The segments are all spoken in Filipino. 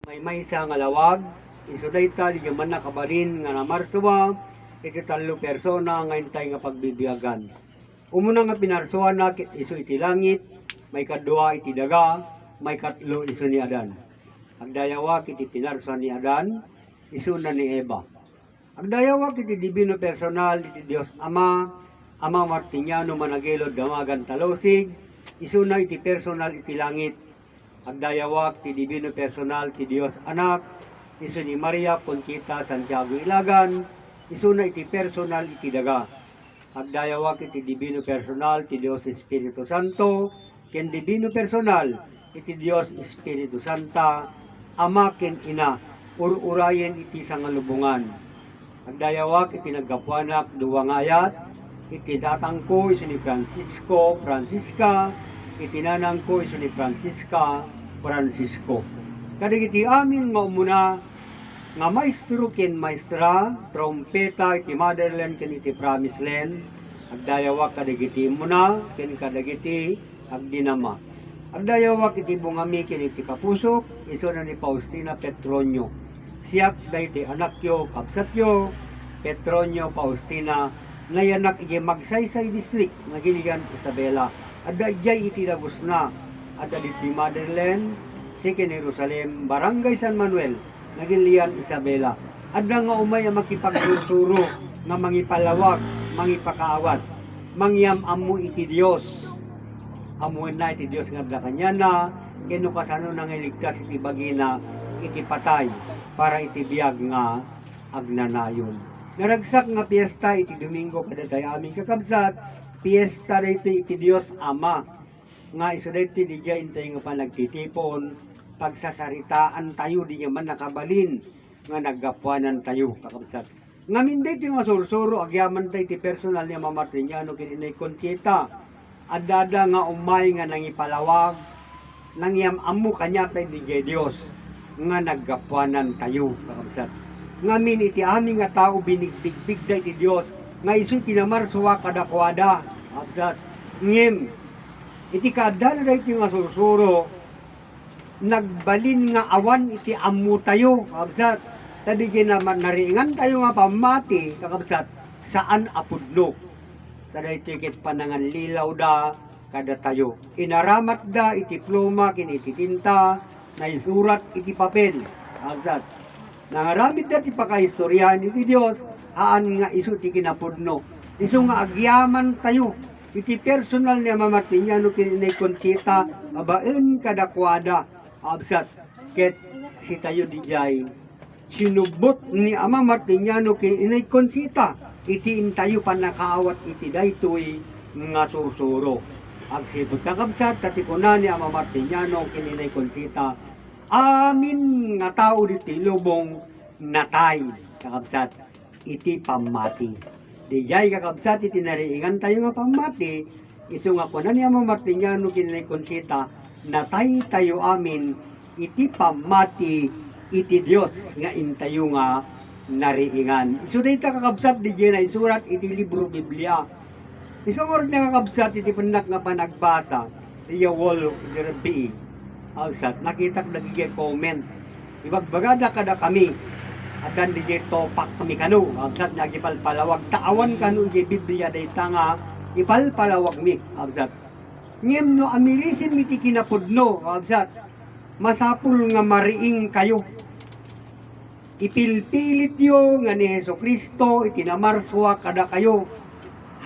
May maysa nga lawag, isudayta di man nakabalin nga namarsuwa, iti talo persona nga intay nga pagbibiyagan. Umuna nga pinarsuan na iso iti langit, may kadua iti daga, may katlo iso ni Adan. Agdayawak iti pinarsuan ni Adan, iso na ni Eva. Agdayawak iti divino personal iti Dios Ama, Ama Martiniano managilod damagan talosig, iso na iti personal iti langit. Agdayawak ti divino personal ti Dios Anak, iso ni Maria Conchita Santiago Ilagan, iso na iti personal iti daga. Agdayawak iti divino personal ti Dios Espiritu Santo, ken divino personal iti Dios Espiritu Santa, Ama ken Ina, ururayen iti sangalubungan. Agdayawak iti naggapuanak duwa ngayat, iti datang ko iso ni Francisco, Francisca, iti nanang ko iso ni Francisca, Francisco. Kadagiti amin nga umuna nga maestro ken maestra, trompeta iti motherland ken iti promised land, agdayawak kadagiti muna ken kadagiti agdinama. Agdayawak iti bungami ken iti kapusok, iso na ni Faustina Petronio. Siak dayti anakyo, kapsatyo, Petronio Faustina, nayanak iti Magsaysay district, nagiligan Isabela. Adda ijay iti Lagos na, adda iti motherland, Sikin Jerusalem, Barangay San Manuel, nagilian Isabela. Adda nga umay ang makipagsusuro, nga mangipalawag, mangipakaawat, mangyam-amu iti Dios. Amuin na iti Dios nga adda kanyana, keno kasano nang iligtas iti bagina, iti patay, para iti biyag nga agnanayon. Naragsak nga piyesta iti Domingo kadatay aming kakabsat, piyesta dito iti Dios Ama, nga iso dito di dya intay nga pa nagtitipon, pagsasaritaan tayo di nga man nakabalin, nga naggapuanan tayo kakabsat. Ngamin dito nga sursuro, agyaman tayo iti personal niya Mamartiniano kininay Conchita, adada nga umay nga nangipalawag, nangyam-amu kanya tayo di dya Dios, nga naggapuanan tayo kakabsat. Ngamin iti aming nga tao binigbigbig da iti Dios, nga iso tinamarsuwa kadakwada kakabsat. Ngem, iti kada na iti nga sursuro, nagbalin nga awan iti amu tayo kakabsat. Tadi naman nariingan tayo nga pamati kakabsat, saan apudno. Tada iti kit panangan lilaw da kada tayo. Inaramat da iti pluma kin iti tinta, na isurat iti papel kakabsat. Nangaramid da ti pakahistoryahan iti Dios, aan nga isu ti kinapudno. Isu nga agyaman tayo. Iti personal niya Mamartiniano kininay Conchita, mabaen kadakwada absat ket si tayo dijay sinubot ni Ama Martiniano kininay Conchita, iti intayo panakaawat iti daytoy nga sursuro. Agsibot kakabsat katikunan ni Ama Martiniano kininay Conchita, amin nga tao diti lubong natay kakabsat iti pamati. Dijay kakabsat iti nariingan tayo nga pamati, iso nga kunan ni Ama Martiniano kininay Conchita, natay tayo amin iti pamati iti Dios nga intayo nga nariingan. Iso dayta kakabsat dijay na isurat iti libro Biblia. Iso nga rin kakabsat iti penak nga panagbasa, iya wall iti Alsat, nakita ko nagiging comment. Ibagbagada kada kami, at dan di topak kami kanu, absat nga ipalpalawag, taawan kanu di Biblia dayta nga ipalpalawag mi, absat. Ngem no amirisin miti kinapudno, absat, masapul nga mariing kayo. Ipilpilit yo nga ni Heso Kristo, itinamarswa kada kayo.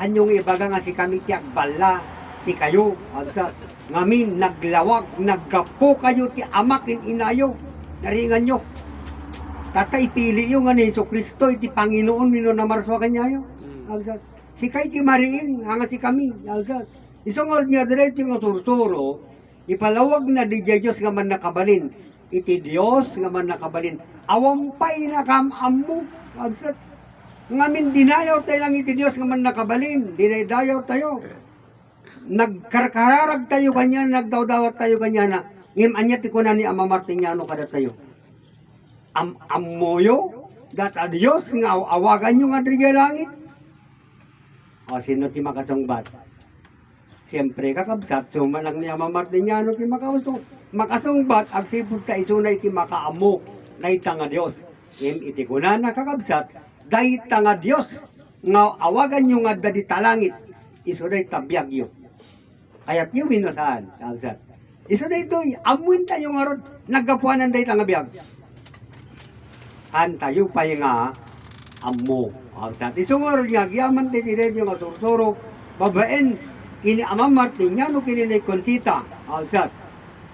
Hanyong ibaga nga si kami tiyak bala, si kayo, absat. Ngamin, naglawag, naggapo kayo ti amakin inayo, naringan nyo. Tatay pili yung nga ni Heso Kristo, iti Panginoon nino na marswa kanyayo. Alsat. Si kay ti mariing, hanga si kami. Alsat. Isang oras nga diretso nga sursuro, ipalawag na di Diyos nga man nakabalin. Iti Diyos nga man nakabalin. Awampay na kamamu. Alsat. Ngamin, dinayaw tayo lang iti Diyos nga man nakabalin. Dinaydayaw tayo. Nagkarkararag tayo kanya, nagdawdawat tayo kanya na ngim anya ti kunan ni Ama Martiniano kada tayo. Amoyo data Dios nga awagan nyo nga digay langit. O sino ti makasungbat? Siyempre kakabsat, sumalang ni Ama Martiniano ti makasungbat, agsipod ta isunay ti makaamo, dayta nga Dios. Iti kunana kakabsat, dayta nga Dios, nga awagan nyo nga dadi talangit, isunay tabiyag yun. Kaya't yung minusaan, kakabsat. Isunay ito, amuin tayo nga ron, nagkapuanan dayta nga biyag. Tayo pa yung nga, amo. Kakabsat, isungarod nga, giyaman tayo yung nga sursuro, babaen, kini Ama Martiniano kini ni Conchita absat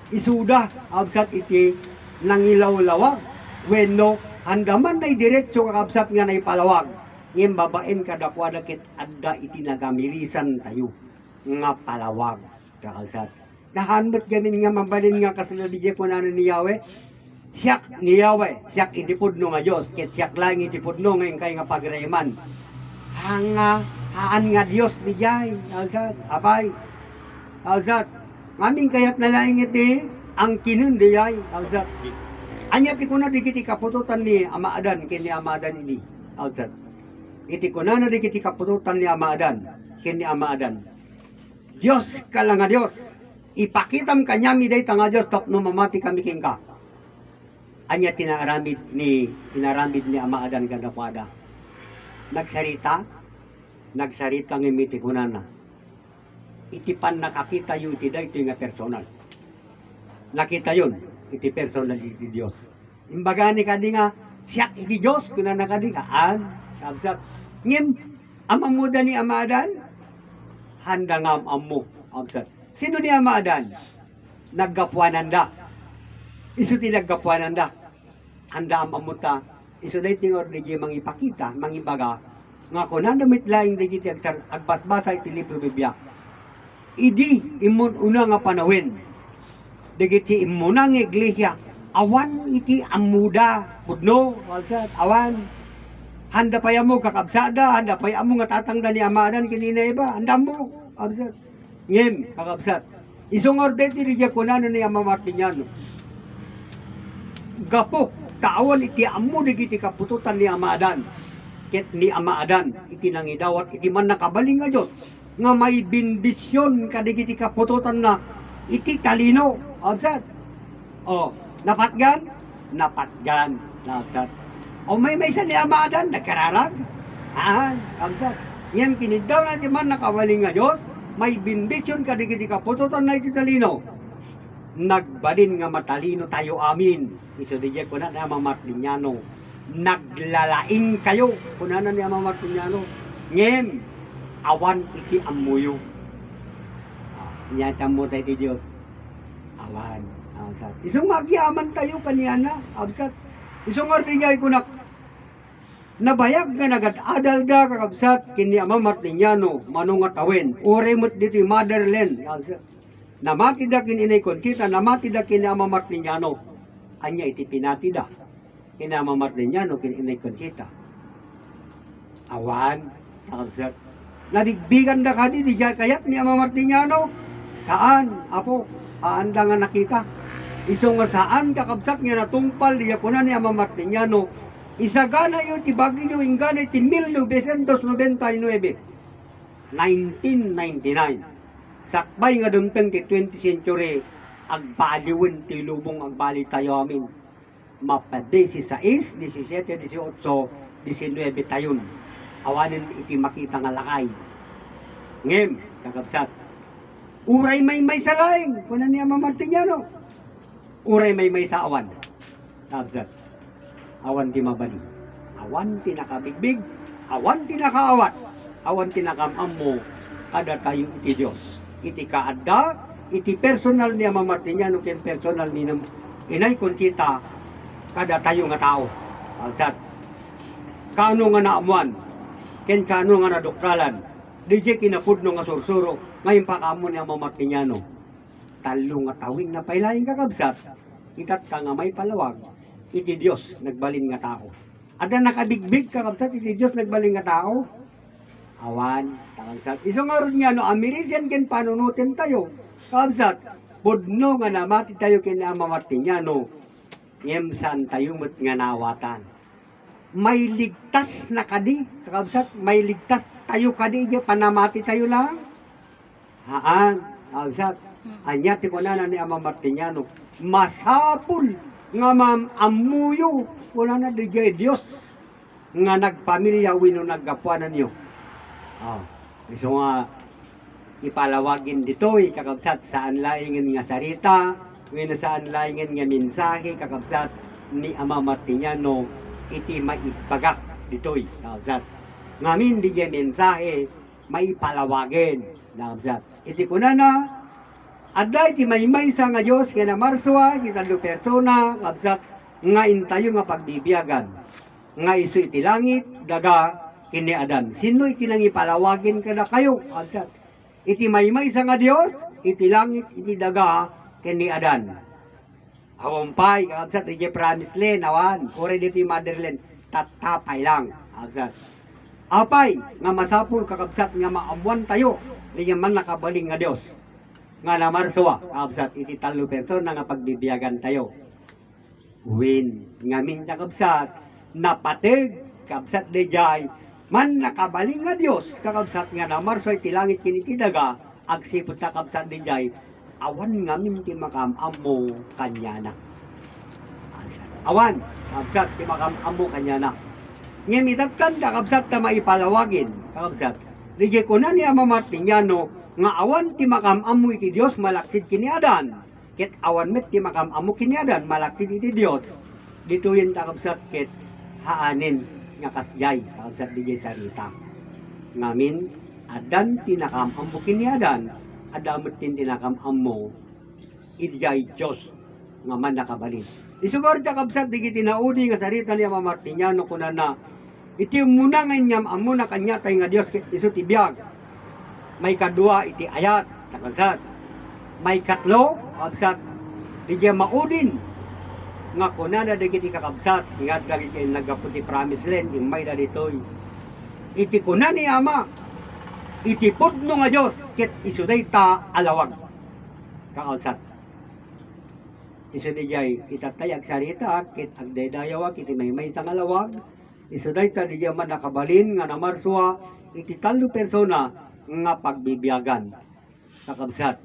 isuda absat iti nangilawlawag wenno andaman nay diretso kakabsat nga nay palawag ngem babaen kadakwada ket adda iti nagamirisan tayo nga palawag kakabsat nahanbet gamin nga mabalin nga kasunod di kunanan ni Yahweh siyak ni Yahweh siyak iti pudno nga Dios ket siyak lang iti pudno nga kay nga pagrayman hanga haan nga Dios di jay alsat abay alsat ngamin kayat nalaing iti ang kinun di jay alsat anya ti kuna di kiti kapututan ni Ama Adan kini Ama Adan ini alsat iti kuna na di kiti kapututan ni Ama Adan kini Ama Adan Dios kala nga Dios ipakitam kanyami day tanga Dios tapno mamati kami kingka anya tinaramid ni Ama Adan kadakwada nagsarita ng imiti kunana. Iti pan nakakita yun, iti da, ito nga personal. Nakita yun, iti personal iti Diyos. Imbaga ni kadi nga, siyak iti Diyos, kunana kadi ka, sabsat. Ngim, amang muda ni Ama Adan, handa nga amamo, sabsat. Sino ni Ama Adan? Naggapuananda. Isu ti naggapuananda. Handa amamuta. Isu da iti nga mangipakita, mangibaga, nga ko nandamit laing digiti agbasbasa iti libro Biblia. Idi imun una nga panawin. Digiti imuna nga iglesia awan iti amuda pudno walsat awan. Handa pa mo kakabsada, handa pa mo nga tatangda ni Ama Adan kinina iba, handa mo absat. Ngem kakabsat. Isungor deti di kunanan ni Ama Martiniano. Gapo taawan iti amu digiti kapututan ni Ama Adan. Ket ni Ama Adan iti nangidawat iti man nakabaling nga Dios nga may bindisyon kadigiti kapututan na iti talino absat napatgan absat may sa ni Ama Adan nagkararag absat ngem kinidaw na iti man nakabaling nga Dios may bindisyon kadigiti kapututan na iti talino nagbalin nga matalino tayo amin iso di ko na Ama Martiniano naglalaing kayo kunana ni Ama Martiniano ngem awan iti amuyo nyata mo tayo ti Diyos awan absat isong magyaman tayo kaniyana absat isong artinya ikunak nabayag nga nagadadal da kakabsat kini Ama Martiniano manungat awen uremot dito motherland absat namati da kini inay Conchita namati da kini Ama Martiniano anya iti pinati da kini Ama Martiniano kini inay Conchita awan kakabsat nabigbigan da kadi di kayat ni Ama Martiniano saan apo aanda nga nakita iso nga saan kakabsat nga natungpal di kunan ni Ama Martiniano isagana yun ti Baguio ingana ti 1999 sakbay nga dumteng ti 20th century agpaliwen ti lubong agbali tayo amin mapade 16, 17, 18, 19 tayon. Awanin iti makita nga lakay. Ngem, kakabsat. Uray may sa laing. Kunan niya Ama Martiniano. Uray may sa awan. Kakabsat. Awan ti mabali. Awan ti nakabigbig. Awan ti nakaawat. Awan ti nakamammo. Kada tayo iti Diyos. Iti kaadda. Iti personal ni Ama Martiniano. Ken personal ni Inay Conchita. Kada tayo nga tao. Alsat. Kano nga naamuan. Ken kano nga nadoktralan. DJ kinapudno nga sursuro. Ngayon pa kamo ni Ama Martiniano. Talo nga tawing na pailaing kakabsat. Itat ka nga may palawag. Iti Diyos nagbalin nga tao. Ada nakabigbig kakabsat. Iti Diyos nagbalin nga tao. Awan. Kakabsat. Isong aron nga no. Amerisian ken panunutin tayo. Kakabsat. Pudno nga namati tayo ken Ama Martiniano. Ngem tayo met nga nawatan. May ligtas na kadi, kakabsat, may ligtas tayo kadi, panamati tayo lang. haan, kabsat, anya ti kunana ni Ama Martiniano, masapul nga amuyo kunana di jay Dios nga nagpamilya wino naggapuanan niyo. Gusto nga ipalawagin ditoy kakabsat saan laingin nga sarita, wino saan laingin nga mensahe kakabsat ni Ama Martiniano iti maipagak ditoy kakabsat. Ngamin di jay mensahe maipalawagin kakabsat. Iti kunana adda iti maymaysa nga Dios nga namarswa iti talo persona kabsat nga intayo nga pagbibiyagan nga isu iti langit daga kini Adan. Sino iti nang ipalawagin kada kayo kabsat? Iti maymaysa nga Dios iti langit iti daga kini Adan. Awampay kabsat iti promise land awan ore dito motherland tatapay lang kabsat. Apay nga masapul kakabsat nga maamuan tayo di man nakabaling nga Dios nga namarsuwa kabsat iti talo persona nga pagbibiyagan tayo. Win ngamin kakabsat napatig kabsat dejay man nakabaling nga Dios kakabsat nga namarsuwa iti langit kini iti daga agsipot kakabsat dejay awan ngamin ti makamamo kanyana. Awan kabsat ti makamamo kanyana. Ngemitatkan kakabsat na maipalawagin kakabsat. Dije ko na ni Ama Martiniano nga awan ti makamamu iti Dios malaksid kini Adan. Ket awan met ti makamamu kini Adan malaksid iti Dios. Dituyen kakabsat ket haanin nga kasjay kakabsat di sarita. Ngamin Adan ti nakamamu kini Adan, adamot tin tinakamamu iti jay Dios nga man nakabalin. Isugar kakabsat di tinaudi nga sarita ni Ama Martiniano kunana iti muna nga inyam amu na kanya tay nga Dios ket isu ti biag. May kadua iti ayat kakabsat. May katlo kakabsat di maudin nga kunana dagiti kakabsat nga dagiti nagaputi promise land imay da ditoy. Iti kunan ni Ama iti pudno nga Dios ket isuday ta alawag kakabsat. Isuday jay itatayag sarita ket agdaydayawa iti maymay sang alawag. Isuday ta di man nakabalin nga namarswa iti talo persona nga pagbibiyagan kakabsat.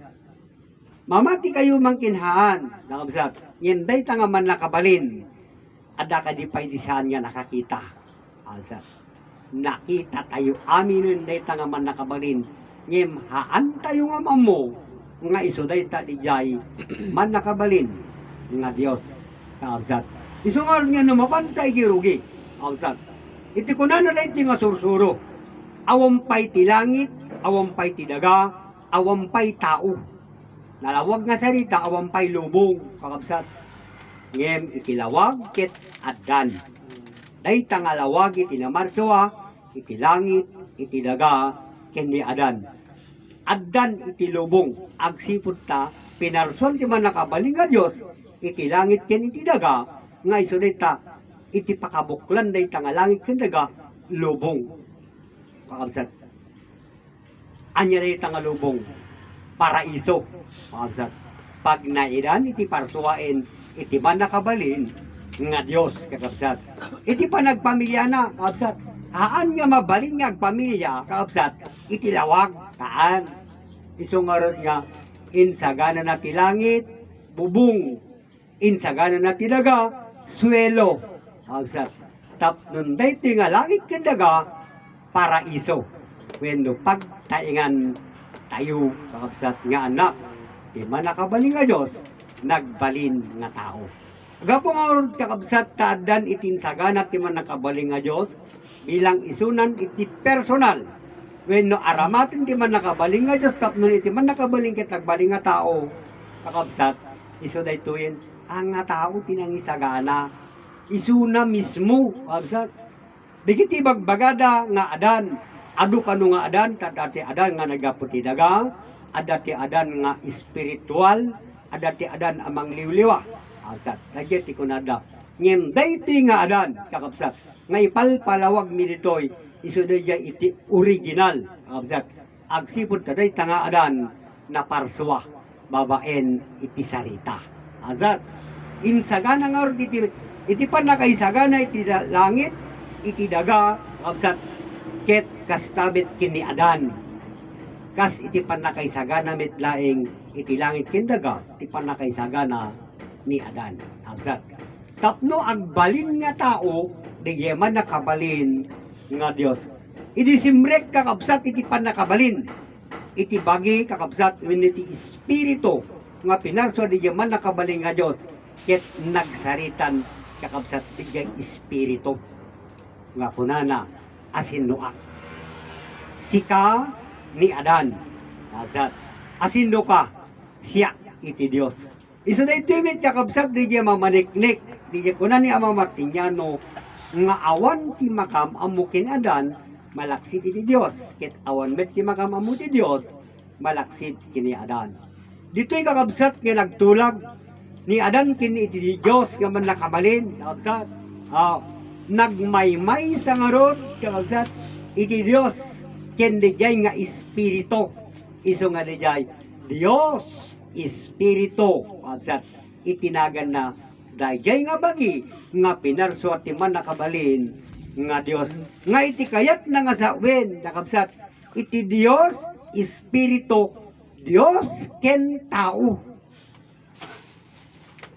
Mamati kayo mangkinhaan kakabsat. Yenday ta nga man nakabalin ada ka di pay disan nga nakakita kakabsat. Nakita tayo amin yenday ta nga man nakabalin ngem haan tayo nga mamo nga isuday ta di jay man nakabalin nga Dios kakabsat. Isungar nga numapantay girugi kakabsat. Iti kunana na iti nga sursuro awampay ti langit awampay ti daga, awampay tao. Nalawag nga sarita, awampay lubong, kakabsat. Ngem itilawag ket Adan. Dayta nga lawag iti namarsuwa, iti langit, iti daga, ken ni Adan. Adan iti lubong, agsipod ta, pinarson ti man nakabaling nga Dios, iti langit ken iti daga, nga iso dayta, iti pakabuklan dayta nga langit ken daga, lubong. Kakabsat. Anya rin tangalubong paraiso kakabsat. Pag naidan iti parsuwain iti man nakabalin nga Dios kakabsat. Iti panagpamilya na kakabsat. Haan nga mabalin nga agpamilya kakabsat iti lawag taan. Isungarod nga insagana na ti langit bubong, insagana na ti daga suelo kakabsat. Tapnon dayto nga langit ken daga paraiso. Wenno pagtaingan tayo kakabsat nga anak di man nakabalin nga Dios nagbalin nga tao. Gapo nga kakabsat taadan itinsagana ti man nakabalin nga Dios bilang isunan iti personal. Wenno aramaten ti man nakabalin nga Dios tapnon iti man nakabalin ket nagbalin nga tao kakabsat isu daytoyen ang nga tao tinangisagana isuna mismo kakabsat. Digiti bagbagada nga Adan adu kanu nga Adan, tadati Adan nga nagaputi daga, adati Adan nga espiritual, adati Adan amang liwliwa. Kakabsat, nagyeti ko nada. Ngem dayti nga Adan, kakabsat, nga ipalpalawag mi ditoy, isuday iti original, kakabsat. Agsipod taday nga Adan na parswa, babaen iti sarita. Kakabsat, insagana nga iti pan nakaisagana iti langit, iti daga, kakabsat, ket kastabit kini Adan. kas iti panakaisagana metlaeng iti langit kindaga iti panakaisagana ni Adan. Absat. Tapno agbalin nga tao di yaman nakabalin nga Dios. Idi simrek kakabsat iti panakabalin. Iti bagi kakabsat iti espiritu nga pinarso di yaman nakabalin nga Dios. Ket nagsaritan kakabsat di espiritu nga kunana asin Noak. Sika ni Adan. Absat. Asin ka siya iti Dios. Iso na itimit kakabsat di mamaniknik. Di kunan ni Ama Martiniano nga awan ti makam amukin Adan malaksid iti Dios. Ket awan met ti makam amu ti Dios malaksid kini Adan. Dito'y kakabsat nga nagtulag ni Adan kini iti Dios nga man nakabalin. Kakabsat. Nagmaymay sa ngarod kakabsat iti Dios ken dijay nga espiritu. Iso nga dijay Dios espiritu. Kakabsat itinagan na dayjay nga bagi nga pinarso at man nakabalin nga Dios nga iti kayat na nga sawen nakabsat iti Dios espiritu Dios ken tao.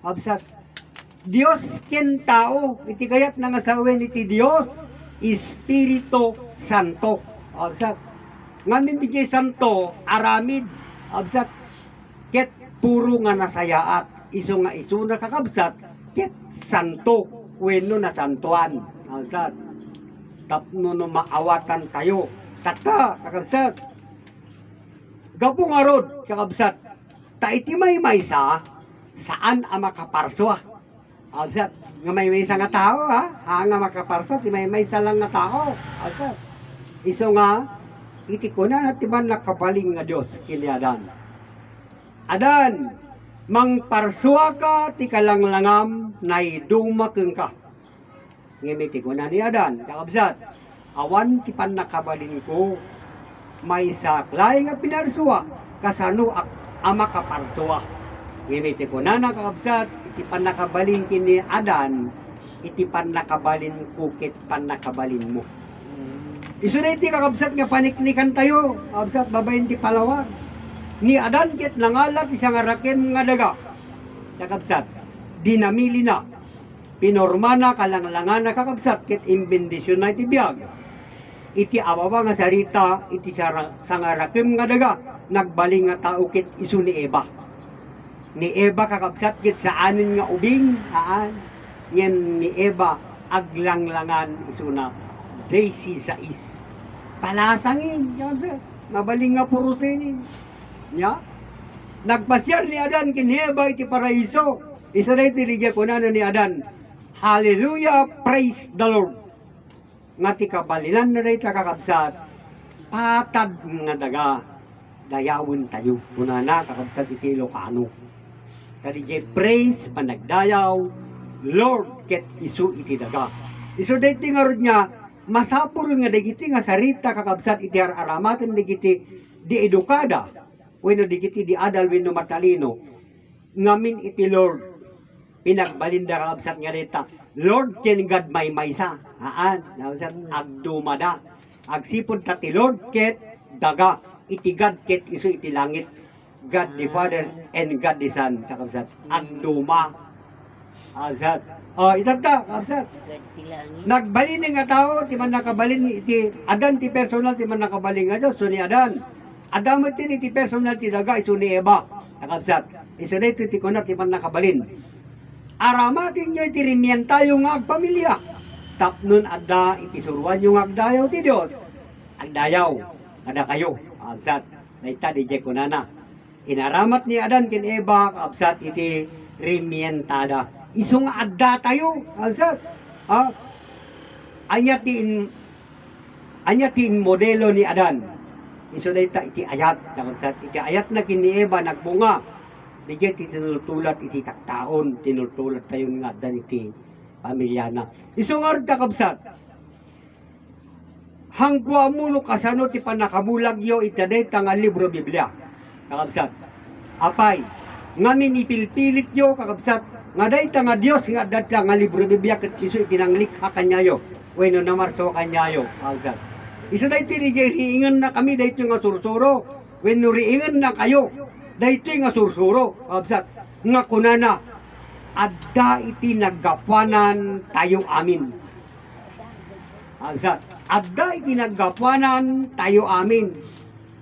Absat Dios ken tao iti kayat na nga sawen iti Dios espiritu santo. Absat ngamin di santo aramid. Absat ket puro nga nasayaat. Iso nga iso na kakabsat ket santo wenno na santuan. Absat tapno no maawatan tayo tata kakabsat gapong arod kakabsat ta iti maysa saan ang makaparswa. Absat nga maysa nga tao nga makaparswa ti maysa lang nga tao. Absat iso nga iti kunan at timan nakabaling nga Dios kini Adan. Adan mangparswa ka ti kalanglangam na idumakeng ka. Ngimiti ko na ni Adan, kakabsat, awan ti panakabalin ko, may saklay nga pinarswa, kasano ama kaparswa. Ngimiti ko na kakabsat, iti panakabalin kini Adan, iti panakabalin ko kit panakabalin mo. Iso na iti kakabsat nga paniknikan tayo, kakabsat babayin ti palawag. Ni Adan ket nangalat isang araken nga daga. Kakabsat, dinamili na. Pinorma na kalanglangan na kakabsat ket imbendisyon na iti biyag. Iti awawa nga sarita iti sangarakem nga daga. Nagbaling nga tao ket isu ni Eva. Ni Eva kakabsat ket saanin nga ubing. Nyen ni Eva aglanglangan isu na Daisy sais. Palasangin. Kakabsat, mabaling nga purusenin. Nya nagpasyar ni Adan kin Eva iti paraiso. Isa na iti ligya kunana ni Adan. Hallelujah, praise the Lord. Nga ti kabalinan na iti kakabsat patad nga daga dayawin tayo. Kunana kakabsat iti Ilocano. Kaligya praise panagdayaw Lord ket isu iti daga. Isu da iti nga rod nga masapul nga dagiti nga sarita kakabsat iti aramaten dagiti di edukada. Weno digiti di adal wenno matalino ngamin iti Lord pinagbalinda kakabsat nga dita Lord ken God may maysa nakabsat agdumada agsipod ta ti Lord ket daga iti God ket isu iti langit God the Father and God the Son kakabsat agduma kakabsat itata kakabsat nagbalin nga tao ti man nakabalin iti Adan ti personal ti man nakabalin nga Dios so ni Adan Adamot din iti personal ti daga isu ni Eva. Nakabsat. Isu na iti kunat ti man nakabalin. Aramatin nyo iti rimian tayo nga agpamilya. Tapnon adda iti suruan yung agdayaw ti Dios. Agdayaw. Ada kayo. Nakabsat. Naita di jay kunana. Inaramat ni Adan kin Eva. Nakabsat iti rimian tada. Isu nga adda tayo. Nakabsat. Anya tin modelo ni Adan. Iso na iti ayat. Iti ayat na kini Eva nagbunga. Digyan iti tinultulat iti taktaon. Tinultulat tayo nga dan iti pamilyana. Iso nga rin kakabsat. Hangkwa mo no kasano ti panakabulag yo itaday nga libro Biblia. Kakabsat. Apay. Ngamin ipilpilit yo kakabsat. Nga day nga Diyos nga data nga libro Biblia kat iso itinanglikha kanyayo. Weno namarso kanyayo. Kakabsat. Isa na iti riingan na kami dahito nga sursuro. when nuriingan na kayo, dahito nga sursuro, kabsat, nga kunana, adda iti naggapuanan tayo amin. Kabsat, adda iti naggapuanan tayo amin.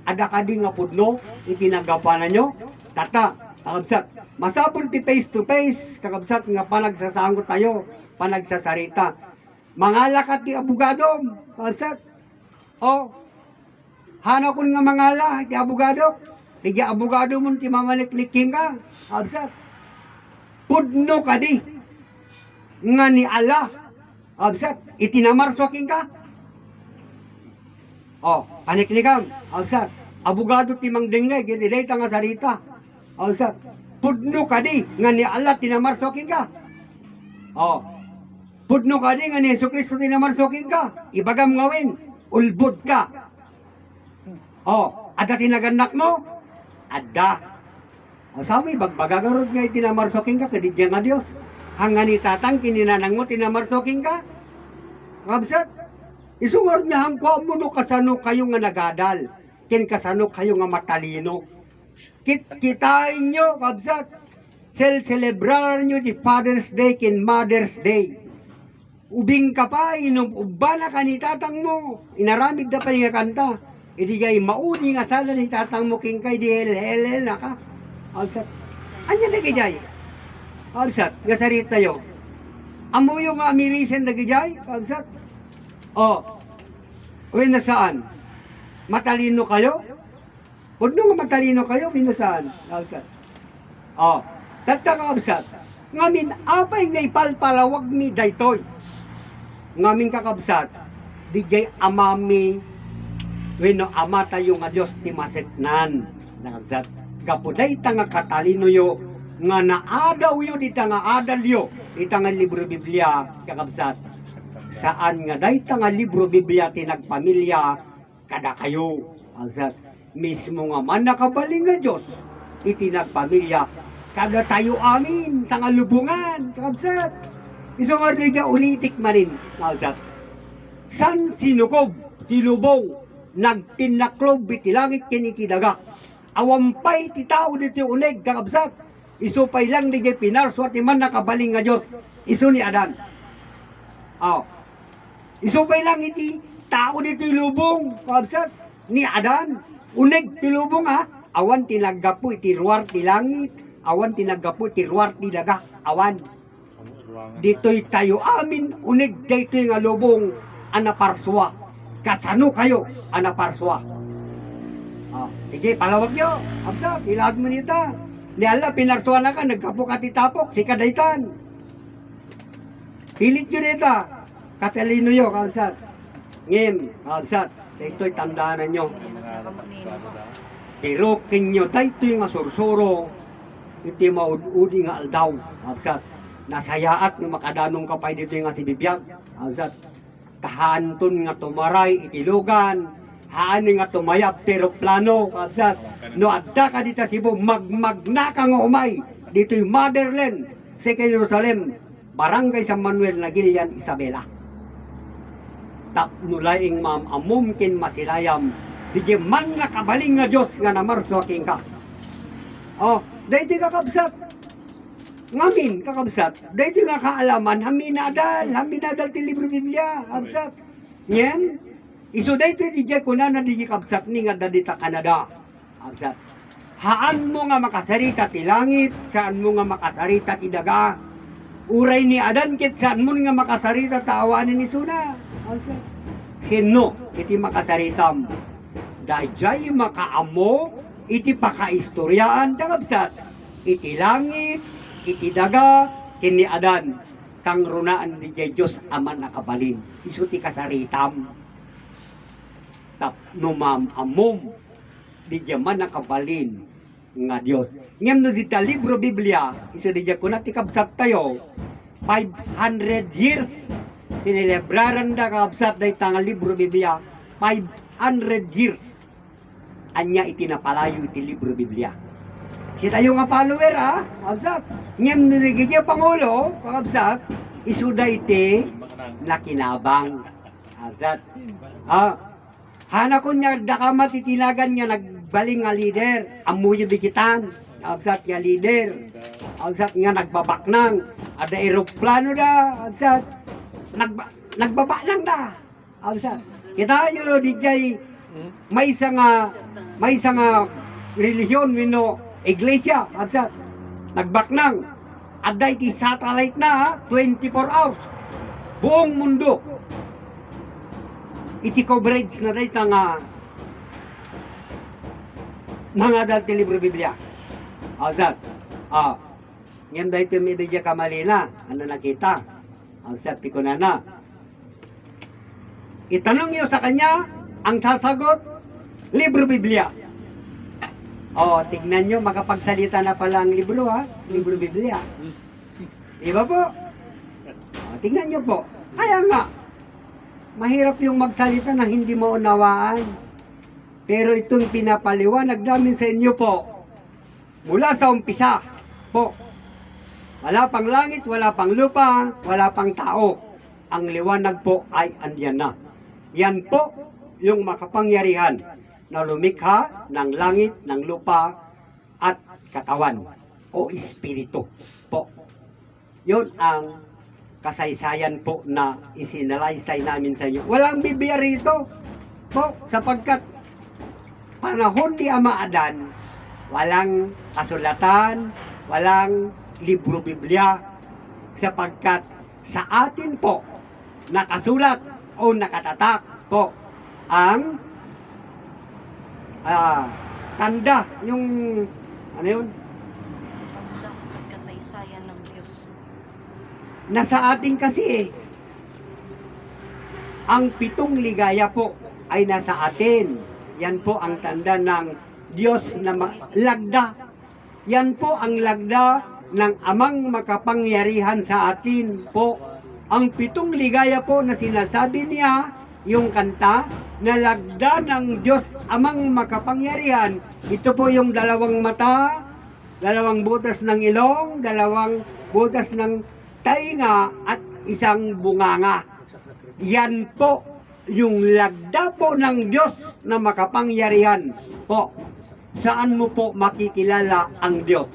Ada kadi nga pudno, iti naggapuanan nyo, tata, kabsat, masapul ti face to face, kakabsat nga panagsasangot tayo, panagsasarita. Mangalakat ti abogado, kabsat, o, hana ko nga mangala, ti abogado. Ti abogado mo ti mamalikliking ka. Absat. Pudno ka di. Nga ni Allah. Absat. Itinamarsoking ka. O, paniklikam. Absat. Abogado ti mangdingay. Giliday nga sarita. Absat. Pudno ka di. Nga ni Allah tinamarsoking ka. O. Pudno ka di. Nga ni Yesu Cristo tinamarsoking ka. Ibagam ngawin. Ulbod ka. Oh, ada tinaganak mo? Ada. O sabi, bagbagagarod nga itinamarsoking ka, kadidya nga Diyos. Hanga ni tatang, kininanang mo, tinamarsoking ka? Kabsat, isungar niya hangko mo no kasano kayo nga nagadal. Kin kasano kayo nga matalino. Kitain nyo, kabsat, celebrar nyo di Father's Day, kin Mother's Day. Ubing ka pa, ubana ka ni tatang mo. Inaramid na pa yung kanta. Idi gay mauni nga sala ni tatang mo king kay di hel na ka. Alsat. Anya na gijay. Alsat, nga sarita yo. Amo yung nga amirisen na gijay. Alsat. Oh. Uy nasaan? Matalino kayo? Pudno nga matalino kayo, binasaan. Alsat. Oh. Tata ka absat. Ngamin apay ngay palpalawag mi daytoy. Ngamin kakabsat. Dijay amami wenno ama tayo nga Diyos ti masetnan. Nakazat. Kapuday ta nga katalino yo nga naadaw yo di ta nga adal yo di ta nga libro Biblia kakabsat. Saan nga day ta nga libro Biblia ti nagpamilya kada kayo. Kakabsat. Mismo nga man nakabaling nga Diyos iti nagpamilya kada tayo amin sa nga lubungan. Kakabsat. Iso nga rin ulitik manin. Kakabsat. San sinukob ti lubong nagtinaklob iti langit kiniti daga. Awampay ti tao dito uneg kakabsat. Isu pay lang di jay pinarswa ti man nakabaling nga Diyos. Isu ni Adan. Aw. Isu pay lang iti tao dito lubong kakabsat ni Adan. Uneg ti lubong ha. Awan tinagapo iti ruar ti langit. Awan tinagapo iti ruar ti daga. Awan. Dito'y tayo amin uneg dito'y nga lubong anaparswa. Kasano kayo, anaparswa. Sige, palawag nyo. Absat, ilahad mo nita. Ni Allah, pinarswa na ka, nagkapok-atitapok, si kadaytan. Pilit nyo nita. Katalino nyo, absat. Ngim, absat. Ito'y tandaanan nyo. Pero kinyo, dahito yung sursuro, iti maud-udi nga aldaw. Absat. Nasayaat ng makadanong kapay dito yung si bibiyag. Absat. Kahanton nga tumaray itilugan, haan nga tumayap teroplano, kabsat. No adda ka dito Cebu, magmagna ka nga umay, dito'y motherland, sa Jerusalem, barangay San Manuel na Gilian, Isabela. Tapnulaing amum kin masilayam, di man nga kabaling nga Diyos nga namarso king ka. Oh, dahil ka kabsat, ngamin kakabsat, dahil nga kaalaman, haminadal ti libro Biblia, kabsat. Ngayon, iso dahil ti diyay kuna na di kabsat ni nga dadita Canada, kabsat. Haan mo nga makasarita ti langit, saan mo nga makasarita ti daga. Uray ni Adan kit saan mo nga makasarita tawanin ni Suna, kabsat. Sino iti makasaritam? Dahil makaamo, iti pakaistoryaan, kabsat. Iti langit, iti daga, kini Adan, kang runaan ni Diyos aman nakabalin. Isu ti kasaritam. Tap numam amom, di man nakabalin nga Diyos. Ngem no dita libro Biblia, isu di kuna ti kabsat tayo, 500 years, sinelebraran da kabsat da itang libro Biblia, 500 years. Anya itinapalayo iti libro Biblia. Si tayo nga follower ha, kabsat. Ngem niligidya Pangulo, kabsat, isuda iti nakinabang. Kabsat. Hana ko niya dakamat itinagan niya baling nga leader, amuyo bikitan, absat nga leader, absat nga nagbabaknang, ada eroplano da, absat, nagbabaknang da, absat. Kita nyo DJ, may isang relihiyon, wino, iglesia, absat, nagbaknang, ada iti satellite na, 24 hours, buong mundo, iti coverage na dahil nga dal ti libro Biblia. Alsat. Ngayon dahil ti medya kamalina. Ano nakita? Alsat ti kunana. Itanong niyo sa kanya, ang sasagot, libro Biblia. Tignan nyo, makapagsalita na pala ang libro Libro Biblia. Diba po? Tignan nyo po. Kaya nga, mahirap yung magsalita na hindi mo unawaan. Pero itong pinapaliwanag namin sa inyo po, mula sa umpisa po, wala pang langit, wala pang lupa, wala pang tao. Ang liwanag po ay andyan na. Yan po yung makapangyarihan na lumikha ng langit, ng lupa, at katawan o espiritu po. Yun ang kasaysayan po na isinalaysay namin sa inyo. Walang Biblia rito po, sapagkat panahon ni Ama Adan, walang kasulatan, walang libro Biblia, sapagkat sa atin po nakasulat o nakatatak po ang tanda, yung ano yun? Kasaysayan ng Diyos. Nasa atin kasi ang 7 ligaya po ay nasa atin. Yan po ang tanda ng Diyos na lagda. Yan po ang lagda ng Amang makapangyarihan sa atin po. Ang 7 ligaya po na sinasabi niya, yung kanta, na lagda ng Diyos Amang makapangyarihan. Ito po yung 2 mata, 2 butas ng ilong, 2 butas ng tainga, at 1 bunganga. Yan po yung lagda po ng Diyos na makapangyarihan po. Saan mo po makikilala ang Diyos?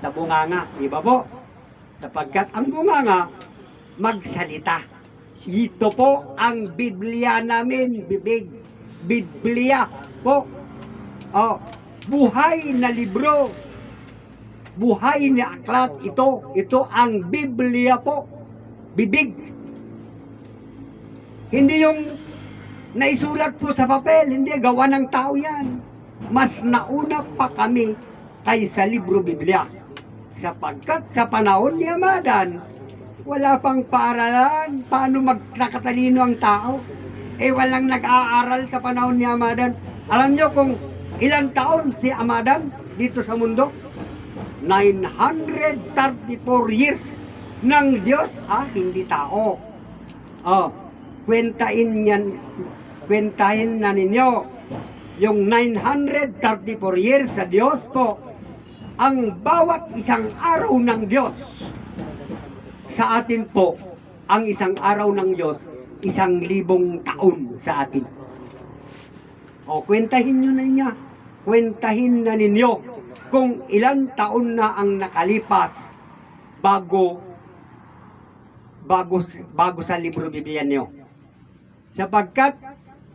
Sa bunganga, di ba po? Sapagkat ang bunganga magsalita. Ito po ang Biblia namin, Biblia po. Buhay na libro, buhay na aklat, ito ang Biblia po. Bibig. Hindi yung naisulat po sa papel, hindi, gawa ng tao yan. Mas nauna pa kami kaysa libro Biblia. Sapagkat sa panahon ni Ama Adan, wala pang paaralan, paano magkakatalino ang tao. Walang nag-aaral sa panahon ni Ama Adan. Alam nyo kung ilang taon si Ama Adan dito sa mundo? 934 years ng Diyos, hindi tao. Kwentahin na ninyo yung 934 years sa Diyos po. Ang bawat isang araw ng Diyos sa atin po, ang isang araw ng Diyos, 1,000 taon sa atin. Kwentahin nyo na niya, kwentahin na ninyo kung ilang taon na ang nakalipas bago sa libro Biblia niyo. Sapagkat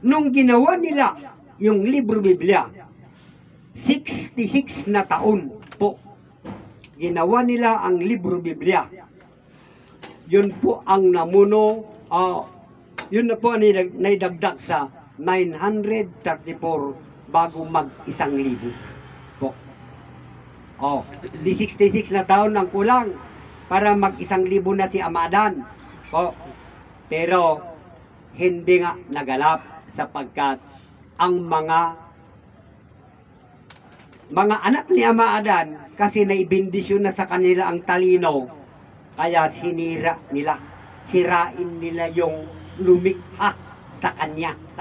nung ginawa nila yung libro Biblia, 66 na taon po ginawa nila ang libro Biblia. Yun po ang namuno, yun na po ang naidagdag sa 934 bago mag-1,000 po. Di 66 na taon ang kulang para mag-1,000 na si Ama Adan po. Pero hindi nga nagalap sapagkat ang mga anak ni Ama Adan kasi naibindisyon na sa kanila ang talino, kaya sirain nila yung lumikha sa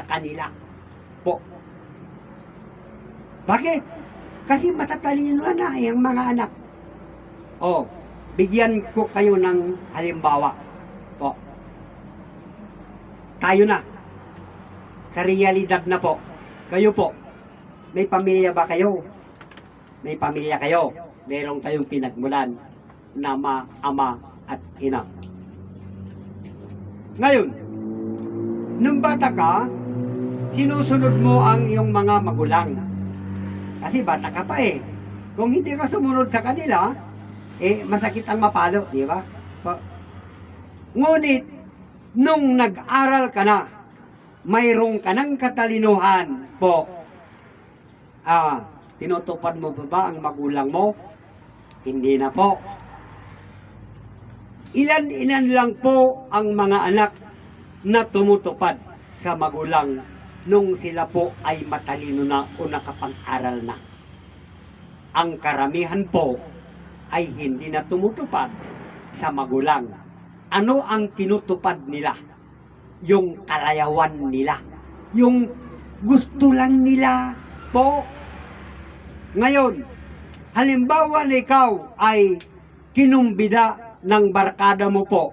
kanila po. Bakit? Kasi matatalino na yung mga anak. Bigyan ko kayo ng halimbawa po. Tayo na sa realidad na po. Kayo po, May pamilya ba kayo? May pamilya kayo. Meron kayong pinagmulan na ama at ina. Ngayon, nung bata ka, sinusunod mo ang iyong mga magulang. Kasi bata ka pa eh. Kung hindi ka sumunod sa kanila, masakit ang mapalo, di ba? Ngunit, nung nag-aral ka na, mayroong ka ng katalinuhan po. Tinutupad mo ba ang magulang mo? Hindi na po. Ilan-ilan lang po ang mga anak na tumutupad sa magulang nung sila po ay matalino na o nakapag-aral na. Ang karamihan po ay hindi na tumutupad sa magulang. Ano ang tinutupad nila? Yung kalayawan nila. Yung gusto lang nila po. Ngayon, halimbawa na ikaw ay kinumbida ng barkada mo po